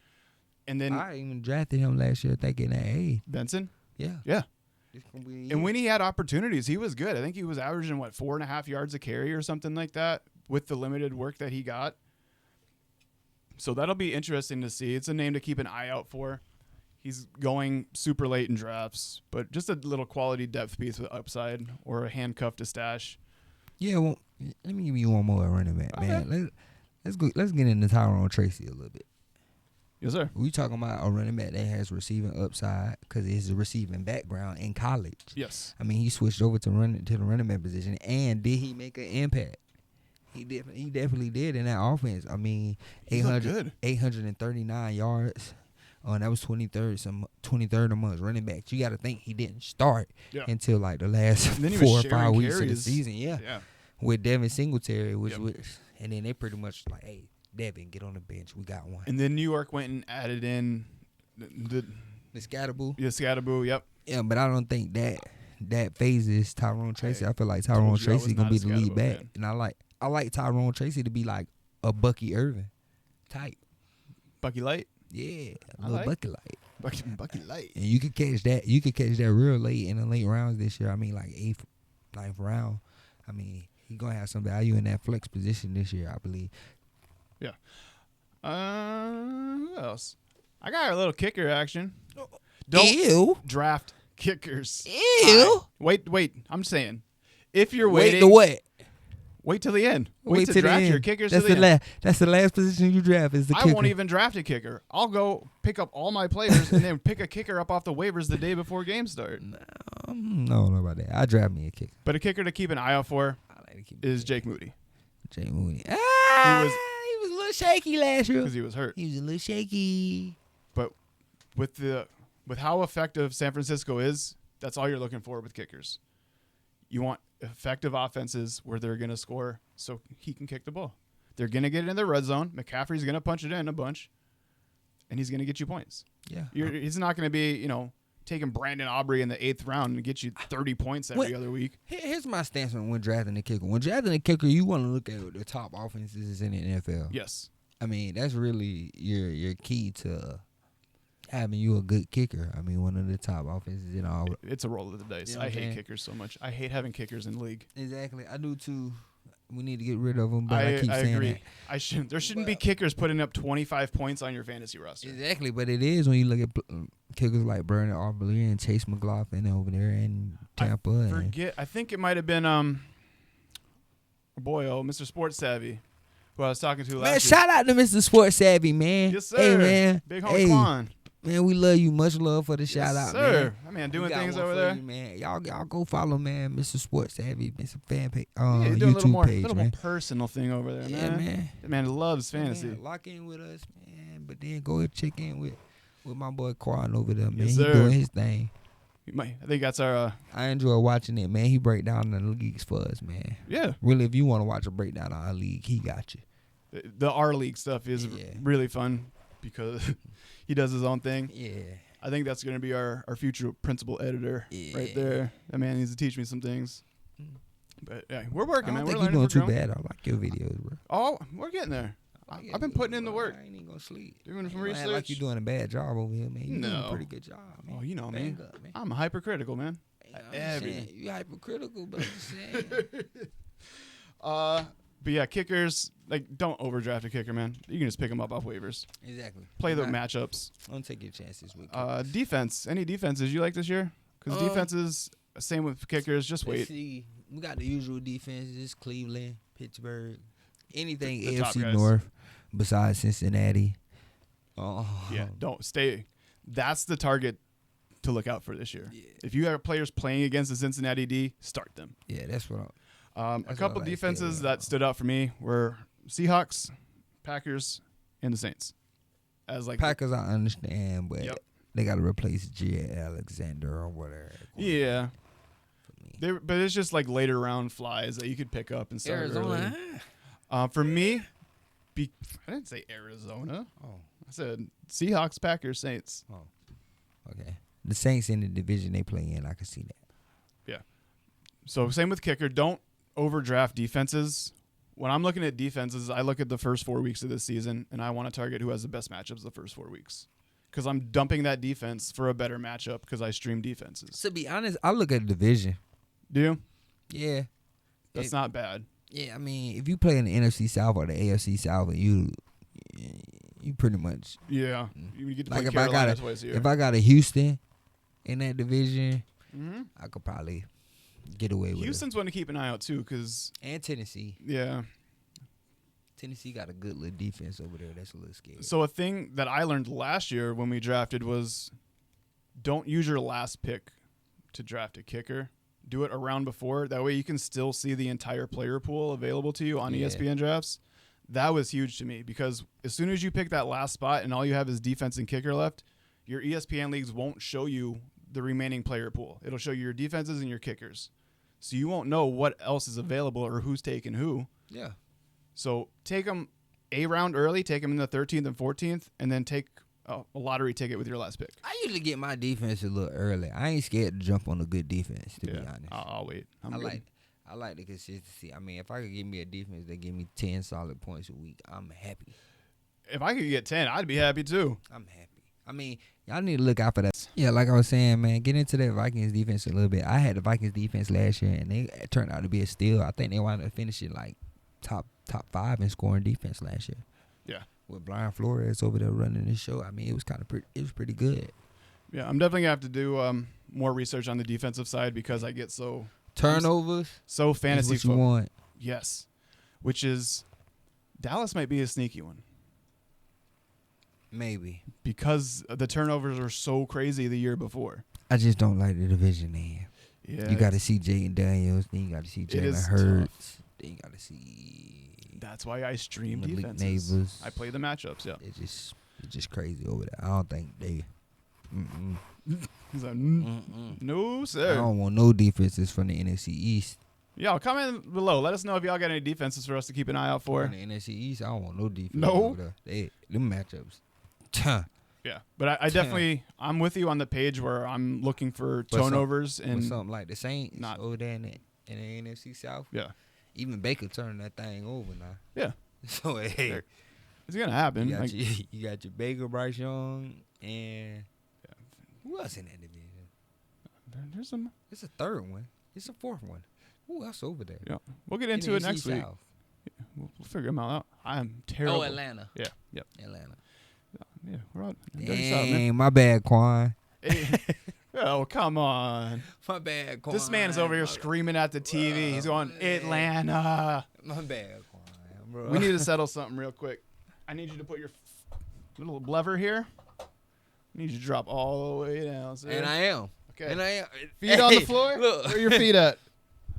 Speaker 2: And then
Speaker 1: I even drafted him last year thinking that, hey.
Speaker 2: Benson?
Speaker 1: Yeah.
Speaker 2: Yeah. And when he had opportunities, he was good. I think he was averaging, 4.5 yards a carry or something like that with the limited work that he got. So that'll be interesting to see. It's a name to keep an eye out for. He's going super late in drafts, but just a little quality depth piece with upside or a handcuff to stash.
Speaker 1: Yeah, well, let me give you one more running back, man. Let's go. Let's get into Tyrone Tracy a little bit.
Speaker 2: Yes, sir.
Speaker 1: We talking about a running back that has receiving upside because he's a receiving background in college.
Speaker 2: Yes.
Speaker 1: I mean, he switched over to the running back position, and did he make an impact? He definitely did in that offense. I mean, 839 yards. That was 23rd amongst running backs. You got to think he didn't start until like the last 4 or 5 weeks of the season. Yeah. With Devin Singletary, and then they pretty much like, hey, Devin, get on the bench. We got one.
Speaker 2: And then New York went and added in the
Speaker 1: Scatterboo.
Speaker 2: Yeah, Scatterboo. Yep.
Speaker 1: Yeah, but I don't think that phases Tyrone Tracy. I feel like Tyrone Tracy gonna be the lead back, man. And I like Tyrone Tracy to be like a Bucky Irvin type.
Speaker 2: Bucky Light?
Speaker 1: Yeah, a little Bucky Light.
Speaker 2: Bucky Light.
Speaker 1: And you could catch that. You could catch that real late in the late rounds this year. I mean, like 8th, 9th round. I mean, he's going to have some value in that flex position this year, I believe.
Speaker 2: Yeah. Who else? I got a little kicker action. Don't draft kickers.
Speaker 1: Ew.
Speaker 2: Wait. I'm saying, if you're waiting.
Speaker 1: Wait to what?
Speaker 2: Wait till the end. Wait to draft your kickers
Speaker 1: that's
Speaker 2: to the end.
Speaker 1: That's the last position you draft is the kicker.
Speaker 2: I won't even draft a kicker. I'll go pick up all my players and then pick a kicker up off the waivers the day before games start.
Speaker 1: No, I don't know about that. I draft me a kicker.
Speaker 2: But a kicker to keep an eye out for is Jake Moody.
Speaker 1: Jake Moody.
Speaker 2: He was
Speaker 1: a little shaky last year.
Speaker 2: Because he was hurt.
Speaker 1: He was a little shaky.
Speaker 2: But with how effective San Francisco is, that's all you're looking for with kickers. You want effective offenses where they're going to score so he can kick the ball. They're going to get it in the red zone. McCaffrey's going to punch it in a bunch, and he's going to get you points.
Speaker 1: Yeah.
Speaker 2: He's not going to be, taking Brandon Aubrey in the 8th round and get you 30 points every other week.
Speaker 1: Here's my stance when drafting a kicker. When drafting a kicker, you want to look at the top offenses in the NFL.
Speaker 2: Yes.
Speaker 1: I mean, that's really your key to having you a good kicker. I mean, one of the top offenses in all.
Speaker 2: It's a roll of the dice. I hate kickers so much. I hate having kickers in the league.
Speaker 1: Exactly. I do too. We need to get rid of them, but I keep saying
Speaker 2: agree. That. There shouldn't be kickers putting up 25 points on your fantasy roster.
Speaker 1: Exactly, but it is when you look at kickers like Brandon Aubrey and Chase McLaughlin over there in Tampa.
Speaker 2: I think it might have been Mr. Sports Savvy, who I was talking to last year.
Speaker 1: Shout out to Mr. Sports Savvy, man.
Speaker 2: Yes, sir.
Speaker 1: Hey, man.
Speaker 2: Big homie Quan.
Speaker 1: Man, we love you. Much love for the shout out,
Speaker 2: sir.
Speaker 1: man.
Speaker 2: I mean, doing things over there.
Speaker 1: You, man. Y'all go follow, man, Mr. Sports Savvy. It's a fan page,
Speaker 2: doing
Speaker 1: YouTube page,
Speaker 2: a little more personal thing over there,
Speaker 1: yeah,
Speaker 2: man. That man loves fantasy.
Speaker 1: Man, lock in with us, man. But then go and check in with my boy Quan over there, man.
Speaker 2: Yes,
Speaker 1: He doing his thing.
Speaker 2: I think that's our.
Speaker 1: I enjoy watching it, man. He break down the leagues for us, man.
Speaker 2: Yeah.
Speaker 1: Really, if you want to watch a breakdown of our league, he got you.
Speaker 2: The our league stuff is really fun because he does his own thing.
Speaker 1: Yeah.
Speaker 2: I think that's going to be our future principal editor right there. That man needs to teach me some things. But yeah, we're working, man.
Speaker 1: I don't think you're doing too bad. I like your videos, bro.
Speaker 2: Oh, we're getting there. I've been putting in the work.
Speaker 1: I ain't even gonna sleep.
Speaker 2: Doing some research.
Speaker 1: Like you're doing a bad job over here, man. You're doing a pretty good job, man.
Speaker 2: Oh, you know me.
Speaker 1: Up, man.
Speaker 2: I'm hypercritical, man.
Speaker 1: Everything. You hypercritical, but I'm just saying.
Speaker 2: But yeah, kickers, like, don't overdraft a kicker, man. You can just pick them up off waivers.
Speaker 1: Exactly.
Speaker 2: Play the matchups.
Speaker 1: Don't take your chances with
Speaker 2: defense. Any defenses you like this year? Because defenses, same with kickers. Just wait.
Speaker 1: See, we got the usual defenses: Cleveland, Pittsburgh, anything
Speaker 2: The top
Speaker 1: AFC
Speaker 2: guys.
Speaker 1: North besides Cincinnati. Oh,
Speaker 2: Yeah, don't stay. That's the target to look out for this year.
Speaker 1: Yeah.
Speaker 2: If you have players playing against the Cincinnati D, start them.
Speaker 1: Yeah, that's what.
Speaker 2: A couple defenses that stood out for me were Seahawks, Packers, and the Saints. As like
Speaker 1: Packers, I understand, but
Speaker 2: Yep.
Speaker 1: they got to replace J. Alexander or whatever.
Speaker 2: Yeah.
Speaker 1: For me.
Speaker 2: But it's just like later round flies that you could pick up and start
Speaker 1: Arizona.
Speaker 2: early. For me, I didn't say Arizona.
Speaker 1: Oh,
Speaker 2: I said Seahawks, Packers, Saints.
Speaker 1: okay. The Saints in the division they play in, I can see that.
Speaker 2: Yeah. So same with kicker. Don't overdraft defenses. When I'm looking at defenses, I look at the first 4 weeks of this season, and I want to target who has the best matchups the first 4 weeks. Because I'm dumping that defense for a better matchup because I stream defenses.
Speaker 1: To be honest, I look at the division.
Speaker 2: Do you?
Speaker 1: Yeah.
Speaker 2: That's not bad.
Speaker 1: Yeah, I mean, if you play in the NFC South or the AFC South, you pretty much
Speaker 2: Yeah. You get to
Speaker 1: like
Speaker 2: play
Speaker 1: if I
Speaker 2: Carolina
Speaker 1: got
Speaker 2: twice a year.
Speaker 1: if I got a Houston in that division,
Speaker 2: Mm-hmm.
Speaker 1: I could probably get away with
Speaker 2: Houston's one to keep an eye out, too, because,
Speaker 1: it. And Tennessee.
Speaker 2: yeah.
Speaker 1: Tennessee got a good little defense over there. That's a little scary.
Speaker 2: So a thing that I learned last year when we drafted was don't use your last pick to draft a kicker. Do it a round before. That way you can still see the entire player pool available to you on
Speaker 1: Yeah.
Speaker 2: ESPN drafts. That was huge to me because as soon as you pick that last spot and all you have is defense and kicker left, your ESPN leagues won't show you the remaining player pool. It'll show you your defenses and your kickers. So you won't know what else is available or who's taking who.
Speaker 1: Yeah.
Speaker 2: So take them a round early, take them in the 13th and 14th, and then take a lottery ticket with your last pick.
Speaker 1: I usually get my defense a little early. I ain't scared to jump on a good defense, to be honest.
Speaker 2: I'll wait.
Speaker 1: I like the consistency. I mean, if I could give me a defense that give me 10 solid points a week, I'm happy.
Speaker 2: If I could get 10, I'd be happy too.
Speaker 1: I'm happy. I mean, y'all need to look out for that. Yeah, like I was saying, man, get into that Vikings defense a little bit. I had the Vikings defense last year, and they turned out to be a steal. I think they wound up finishing like top 5 in scoring defense last year.
Speaker 2: Yeah.
Speaker 1: With Brian Flores over there running the show, I mean, it was pretty good.
Speaker 2: Yeah, I'm definitely gonna have to do more research on the defensive side because I get
Speaker 1: Turnovers,
Speaker 2: so fantasy
Speaker 1: is what you want.
Speaker 2: Yes, which is Dallas might be a sneaky one
Speaker 1: Maybe.
Speaker 2: because the turnovers are so crazy the year before.
Speaker 1: I just don't like the division they in.
Speaker 2: Yeah,
Speaker 1: You got to see Jaden Daniels, then you got to see
Speaker 2: It is
Speaker 1: Jalen Hurts, then you got to see
Speaker 2: that's why I stream
Speaker 1: Malik
Speaker 2: defenses.
Speaker 1: Neighbors.
Speaker 2: I play the matchups. Yeah,
Speaker 1: It's just crazy over there. I don't think they.
Speaker 2: he's like,
Speaker 1: Mm-mm.
Speaker 2: no
Speaker 1: I
Speaker 2: sir.
Speaker 1: don't want no defenses from the NFC East.
Speaker 2: Y'all comment below. Let us know if y'all got any defenses for us to keep an eye out for.
Speaker 1: From the NFC East, I don't want no defense.
Speaker 2: No?
Speaker 1: over there. Them matchups.
Speaker 2: Yeah, but I definitely I'm with you on the page where I'm looking for
Speaker 1: But some-
Speaker 2: turnovers
Speaker 1: With
Speaker 2: and
Speaker 1: something like the Saints
Speaker 2: not-
Speaker 1: over there in the NFC South.
Speaker 2: yeah,
Speaker 1: Even Baker turning that thing over now.
Speaker 2: yeah,
Speaker 1: So hey,
Speaker 2: There- it's gonna happen.
Speaker 1: you got,
Speaker 2: Like,
Speaker 1: you got your Baker, Bryce Young, and who else in that division?
Speaker 2: there's some.
Speaker 1: It's a third one. It's a fourth one. Who else over there?
Speaker 2: Yeah, we'll get into it
Speaker 1: NFC
Speaker 2: next week.
Speaker 1: South.
Speaker 2: We'll figure them out. I am terrible.
Speaker 1: Oh, Atlanta.
Speaker 2: Yeah, yep.
Speaker 1: Atlanta.
Speaker 2: Yeah, we're out. Dirty South, man.
Speaker 1: Dang, my bad, Quan.
Speaker 2: Hey. Oh, come on.
Speaker 1: My bad, Quan.
Speaker 2: This man is over here screaming at the TV. He's going, Atlanta.
Speaker 1: My bad, Quan, bro.
Speaker 2: We need to settle something real quick. I need you to put your little lever here. I need you to drop all the way down. Sir.
Speaker 1: And I am.
Speaker 2: Okay.
Speaker 1: And I am.
Speaker 2: Feet on the floor?
Speaker 1: Look.
Speaker 2: Where are your feet at?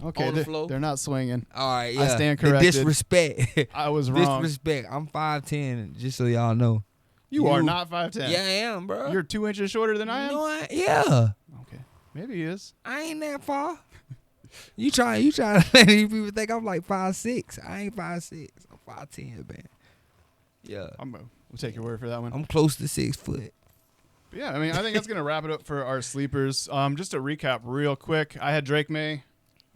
Speaker 2: Okay,
Speaker 1: On the floor.
Speaker 2: they're not swinging.
Speaker 1: All right, yeah.
Speaker 2: I stand
Speaker 1: The
Speaker 2: corrected.
Speaker 1: disrespect.
Speaker 2: I was wrong.
Speaker 1: Disrespect. I'm 5'10", just so y'all know.
Speaker 2: You are not 5'10".
Speaker 1: Yeah, I am, bro.
Speaker 2: You're 2 inches shorter than I am?
Speaker 1: No, yeah.
Speaker 2: Okay. Maybe he is.
Speaker 1: I ain't that far. You try to let these people think I'm like 5'6". I ain't 5'6". I'm 5'10", man. Yeah.
Speaker 2: We'll take your word for that one.
Speaker 1: I'm close to 6 foot.
Speaker 2: But yeah, I mean, I think that's going to wrap it up for our sleepers. Just to recap real quick, I had Drake May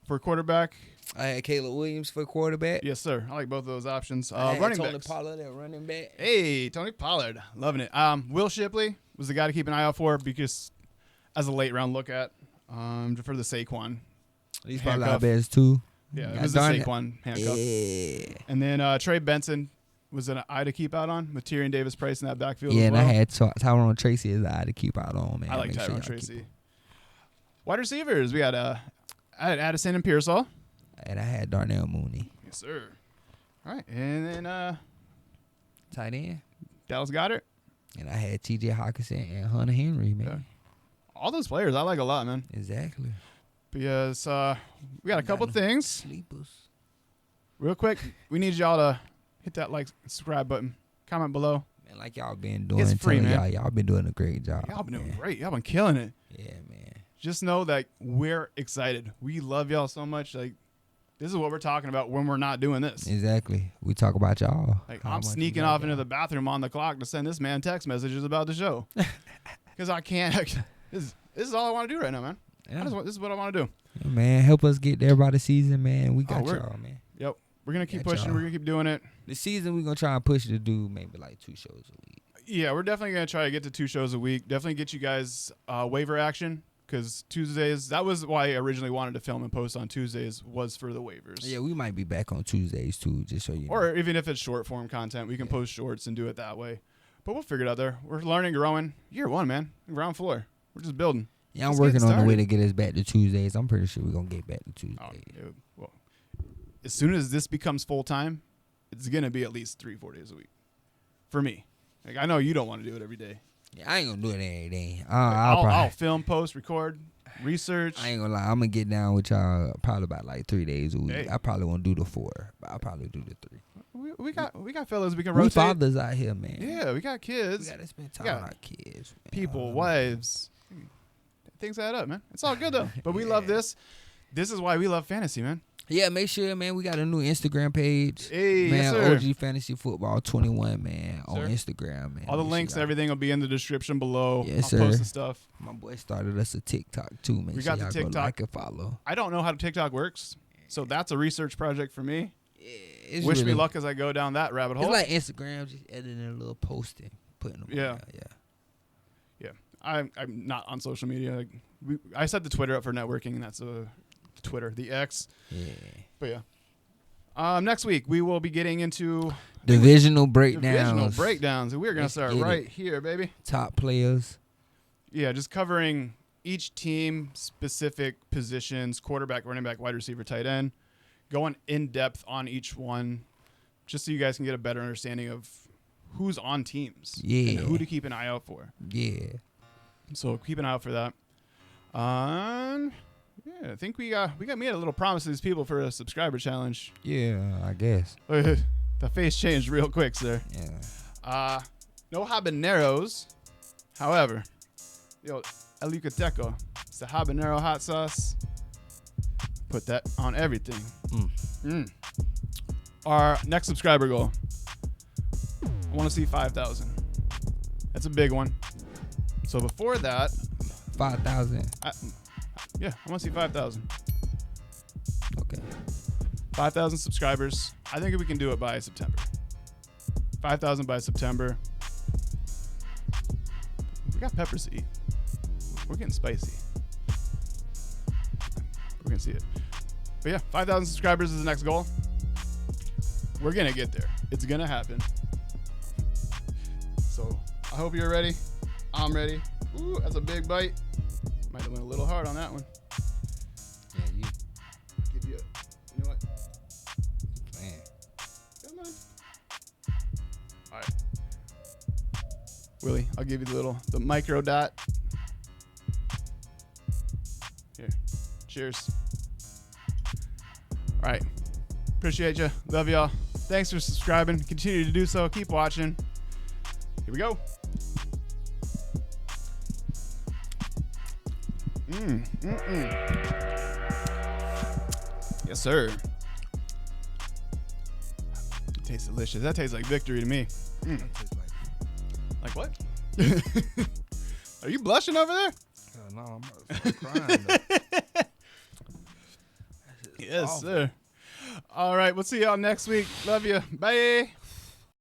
Speaker 2: for quarterback.
Speaker 1: I had Caleb Williams for quarterback.
Speaker 2: Yes, sir. I like both of those options.
Speaker 1: I had
Speaker 2: Running
Speaker 1: Tony
Speaker 2: backs.
Speaker 1: Pollard at running back.
Speaker 2: Hey, Tony Pollard. Loving it. Will Shipley was the guy to keep an eye out for because as a late round look at for the Saquon.
Speaker 1: He's probably our
Speaker 2: handcuff.
Speaker 1: best too.
Speaker 2: Yeah, it was the Saquon handcuff.
Speaker 1: Yeah.
Speaker 2: And then Trey Benson was an eye to keep out on with Tyrion Davis-Price in that backfield.
Speaker 1: Yeah,
Speaker 2: as
Speaker 1: and
Speaker 2: well.
Speaker 1: I had Tyrone Tracy as the eye to keep out on, man.
Speaker 2: I like Tyrone Tracy. Wide receivers, we had Addison and Pearsall.
Speaker 1: And I had Darnell Mooney.
Speaker 2: Yes, sir. All right, and then
Speaker 1: Tight end.
Speaker 2: Dallas Goedert.
Speaker 1: And I had T.J. Hawkinson and Hunter Henry, man.
Speaker 2: Yeah. All those players I like a lot, man.
Speaker 1: Exactly.
Speaker 2: Because we got a couple things.
Speaker 1: Sleepers.
Speaker 2: Real quick, we need y'all to hit that like, subscribe button. Comment below.
Speaker 1: Man, like y'all been doing.
Speaker 2: It's free, man.
Speaker 1: Y'all been doing a great job.
Speaker 2: Y'all been doing
Speaker 1: man.
Speaker 2: great. Y'all been killing it.
Speaker 1: Yeah, man.
Speaker 2: Just know that we're excited. We love y'all so much. Like, this is what we're talking about when we're not doing this.
Speaker 1: Exactly. We talk about y'all.
Speaker 2: Like, I'm sneaking off into the bathroom on the clock to send this man text messages about the show. Because I can't. This is all I want to do right now, man.
Speaker 1: Yeah.
Speaker 2: This is what I want to do.
Speaker 1: Yeah, man, help us get there by the season, man. We got y'all, man.
Speaker 2: Yep. We're going to keep
Speaker 1: Got
Speaker 2: pushing.
Speaker 1: y'all.
Speaker 2: We're going to keep doing it.
Speaker 1: The season, we're going to try and push to do maybe like 2 shows a week.
Speaker 2: Yeah, we're definitely going to try to get to 2 shows a week. Definitely get you guys waiver action. Because Tuesdays, that was why I originally wanted to film and post on Tuesdays, was for the waivers.
Speaker 1: Yeah, we might be back on Tuesdays, too, just so you know.
Speaker 2: Or even if it's short form content, we can post shorts and do it that way. But we'll figure it out there. We're learning, growing. Year 1, man. Ground floor. We're just building.
Speaker 1: Yeah, I'm
Speaker 2: Let's
Speaker 1: working
Speaker 2: get
Speaker 1: on the way
Speaker 2: started.
Speaker 1: to get us back to Tuesdays. I'm pretty sure we're going to get back to Tuesdays.
Speaker 2: Oh, yeah, well, as soon as this becomes full time, it's going to be at least 3-4 days a week. For me. Like, I know you don't want to do it every day.
Speaker 1: Yeah, I ain't going to do it every day.
Speaker 2: I'll film, post, record, research.
Speaker 1: I ain't gonna lie, I'm gonna get down with y'all probably about like 3 days a week.
Speaker 2: Hey.
Speaker 1: I probably won't do the 4, but I'll probably do the 3.
Speaker 2: We got fellas we can
Speaker 1: We
Speaker 2: rotate.
Speaker 1: fathers out here, man.
Speaker 2: Yeah, we got kids.
Speaker 1: We gotta spend time
Speaker 2: We
Speaker 1: with
Speaker 2: got
Speaker 1: our kids. Man.
Speaker 2: people, wives. Things add up, man. It's all good though. But we love this. This is why we love fantasy, man.
Speaker 1: Yeah, make sure, man, we got a new Instagram page.
Speaker 2: Hey,
Speaker 1: man,
Speaker 2: yes, sir.
Speaker 1: OG Fantasy Football 21, man, on
Speaker 2: Sir.
Speaker 1: Instagram, man.
Speaker 2: All the
Speaker 1: Make sure
Speaker 2: links,
Speaker 1: y'all-
Speaker 2: everything will be in the description below.
Speaker 1: Yes,
Speaker 2: I'll
Speaker 1: sir.
Speaker 2: post the stuff.
Speaker 1: My boy started us a TikTok too. Make
Speaker 2: We
Speaker 1: sure
Speaker 2: got the
Speaker 1: y'all
Speaker 2: TikTok.
Speaker 1: go like and follow.
Speaker 2: I don't know how TikTok works, so that's a research project for me.
Speaker 1: It's
Speaker 2: Wish me
Speaker 1: really-
Speaker 2: luck as I go down that rabbit
Speaker 1: It's
Speaker 2: hole.
Speaker 1: like Instagram, just editing a little post and putting them.
Speaker 2: Yeah.
Speaker 1: on there.
Speaker 2: Yeah, I'm not on social media. Like, I set the Twitter up for networking, and that's Twitter, the X.
Speaker 1: Yeah.
Speaker 2: But yeah. Next week we will be getting into
Speaker 1: Divisional breakdowns.
Speaker 2: divisional breakdowns, and we're gonna
Speaker 1: Let's
Speaker 2: start
Speaker 1: get
Speaker 2: right
Speaker 1: it.
Speaker 2: here, baby.
Speaker 1: Top players.
Speaker 2: Yeah, just covering each team specific positions: quarterback, running back, wide receiver, tight end. Going in depth on each one, just so you guys can get a better understanding of who's on teams,
Speaker 1: Yeah.
Speaker 2: and who to keep an eye out for.
Speaker 1: Yeah.
Speaker 2: So keep an eye out for that. Yeah, I think we made a little promise to these people for a subscriber challenge.
Speaker 1: Yeah, I guess.
Speaker 2: The face changed real quick, sir.
Speaker 1: Yeah.
Speaker 2: No habaneros. However, yo, El Yucateco. It's the habanero hot sauce. Put that on everything. Our next subscriber goal. I want to see 5,000. That's a big one. So before that,
Speaker 1: 5,000.
Speaker 2: I want to see 5,000.
Speaker 1: Okay.
Speaker 2: 5,000 subscribers. I think we can do it by September. 5,000 by September. We got peppers to eat. We're getting spicy. We're going to see it. But yeah, 5,000 subscribers is the next goal. We're going to get there. It's going to happen. So I hope you're ready. I'm ready. Ooh, that's a big bite. Might have went a little hard on that one.
Speaker 1: Yeah, you.
Speaker 2: Give you a, you know what?
Speaker 1: Man.
Speaker 2: Come on. All right. Willie, I'll give you the micro dot. Here. Cheers. All right. Appreciate you. Love y'all. Thanks for subscribing. Continue to do so. Keep watching. Here we go. Yes, sir. It tastes delicious. That tastes like victory to me. Like what? Are you blushing over there?
Speaker 1: No, I'm about to start crying.
Speaker 2: Yes, sir. All right, we'll see y'all next week. Love you. Bye.